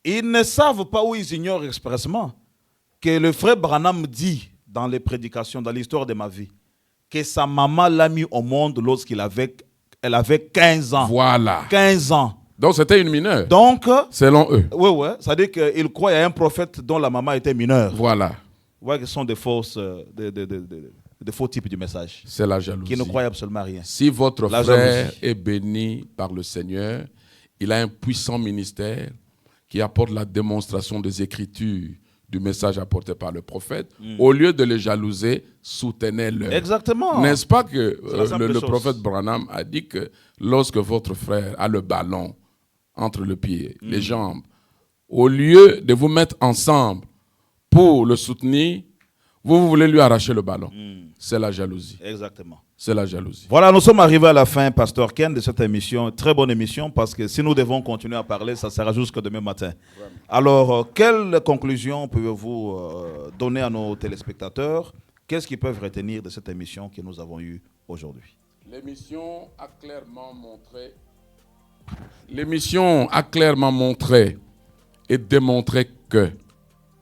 ils ne savent pas ou ils ignorent expressement que le frère Branham dit dans les prédications, dans l'histoire de ma vie, que sa maman l'a mis au monde lorsqu'elle avait 15 ans.
Voilà.
15 ans.
Donc c'était une mineure.
Donc,
selon eux.
Oui, ça veut dire qu'ils croient à un prophète dont la maman était mineure.
Voilà.
Ouais, ce sont des fausses, des faux types du message.
C'est la jalousie.
Qui ne croient absolument rien.
Si votre frère est béni par le Seigneur, il a un puissant ministère qui apporte la démonstration des Écritures du message apporté par le prophète. Au lieu de les jalouser, soutenez-le.
Exactement.
N'est-ce pas que le prophète Branham a dit que lorsque votre frère a le ballon entre le pied, les jambes, au lieu de vous mettre ensemble pour le soutenir, vous voulez lui arracher le ballon. C'est la jalousie.
Exactement.
C'est la jalousie.
Voilà, nous sommes arrivés à la fin, Pasteur Ken, de cette émission. Très bonne émission, parce que si nous devons continuer à parler, ça sera jusqu'à demain matin. Vraiment. Alors, quelle conclusion pouvez-vous donner à nos téléspectateurs? Qu'est-ce qu'ils peuvent retenir de cette émission que nous avons eue aujourd'hui?
L'émission a clairement montré et démontré que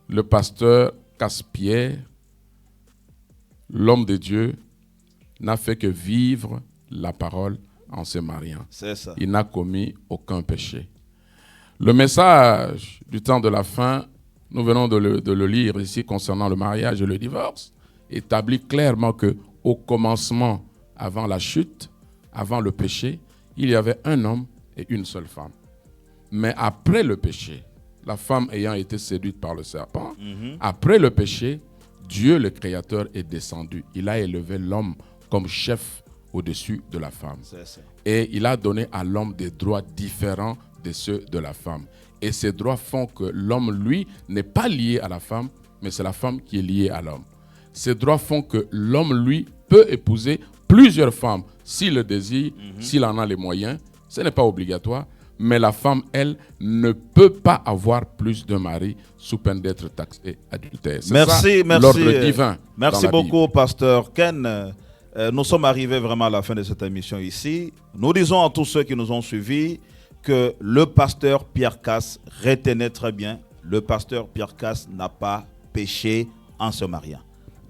le pasteur Casse-Pierre, l'homme de Dieu, n'a fait que vivre la parole en se mariant.
C'est ça.
Il n'a commis aucun péché. Le message du temps de la fin, nous venons de le lire ici concernant le mariage et le divorce, établit clairement qu'au commencement, avant la chute, avant le péché, il y avait un homme et une seule femme. Mais après le péché, la femme ayant été séduite par le serpent, après le péché, Dieu le Créateur est descendu. Il a élevé l'homme comme chef au-dessus de la femme. Et il a donné à l'homme des droits différents de ceux de la femme. Et ces droits font que l'homme, lui, n'est pas lié à la femme, mais c'est la femme qui est liée à l'homme. Ces droits font que l'homme, lui, peut épouser plusieurs femmes s'il le désire, s'il en a les moyens. Ce n'est pas obligatoire. Mais la femme, elle, ne peut pas avoir plus de mari sous peine d'être taxée adultère.
Merci,
l'ordre divin.
Merci beaucoup, Pasteur Ken. Nous sommes arrivés vraiment à la fin de cette émission ici. Nous disons à tous ceux qui nous ont suivis que le pasteur Pierre Cass, retenait très bien, le pasteur Pierre Cass n'a pas péché en se mariant.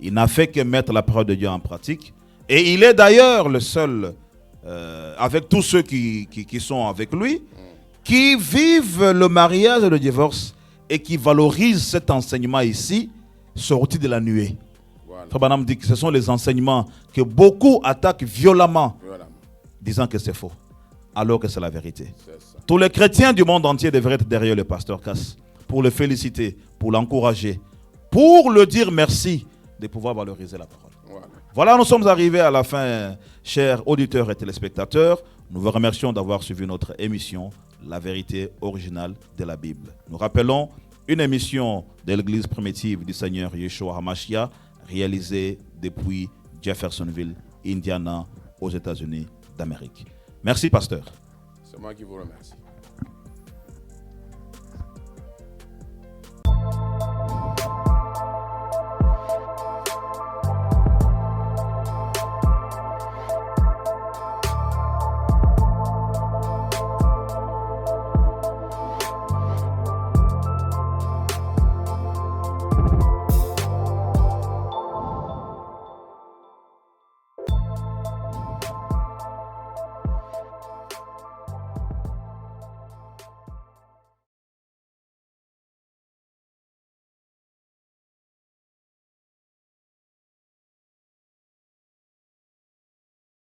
Il n'a fait que mettre la parole de Dieu en pratique. Et il est d'ailleurs le seul, avec tous ceux qui sont avec lui, qui vivent le mariage et le divorce et qui valorisent cet enseignement ici, sorti de la nuée. Frère Branham dit que ce sont les enseignements que beaucoup attaquent violemment, disant que c'est faux, alors que c'est la vérité. Tous les chrétiens du monde entier devraient être derrière le pasteur Cass pour le féliciter, pour l'encourager, pour le dire merci de pouvoir valoriser la parole. Voilà, nous sommes arrivés à la fin, chers auditeurs et téléspectateurs. Nous vous remercions d'avoir suivi notre émission, La vérité originale de la Bible. Nous rappelons une émission de l'Église primitive du Seigneur Yeshua HaMashiach, réalisée depuis Jeffersonville, Indiana, aux États-Unis d'Amérique. Merci, pasteur.
C'est moi qui vous remercie.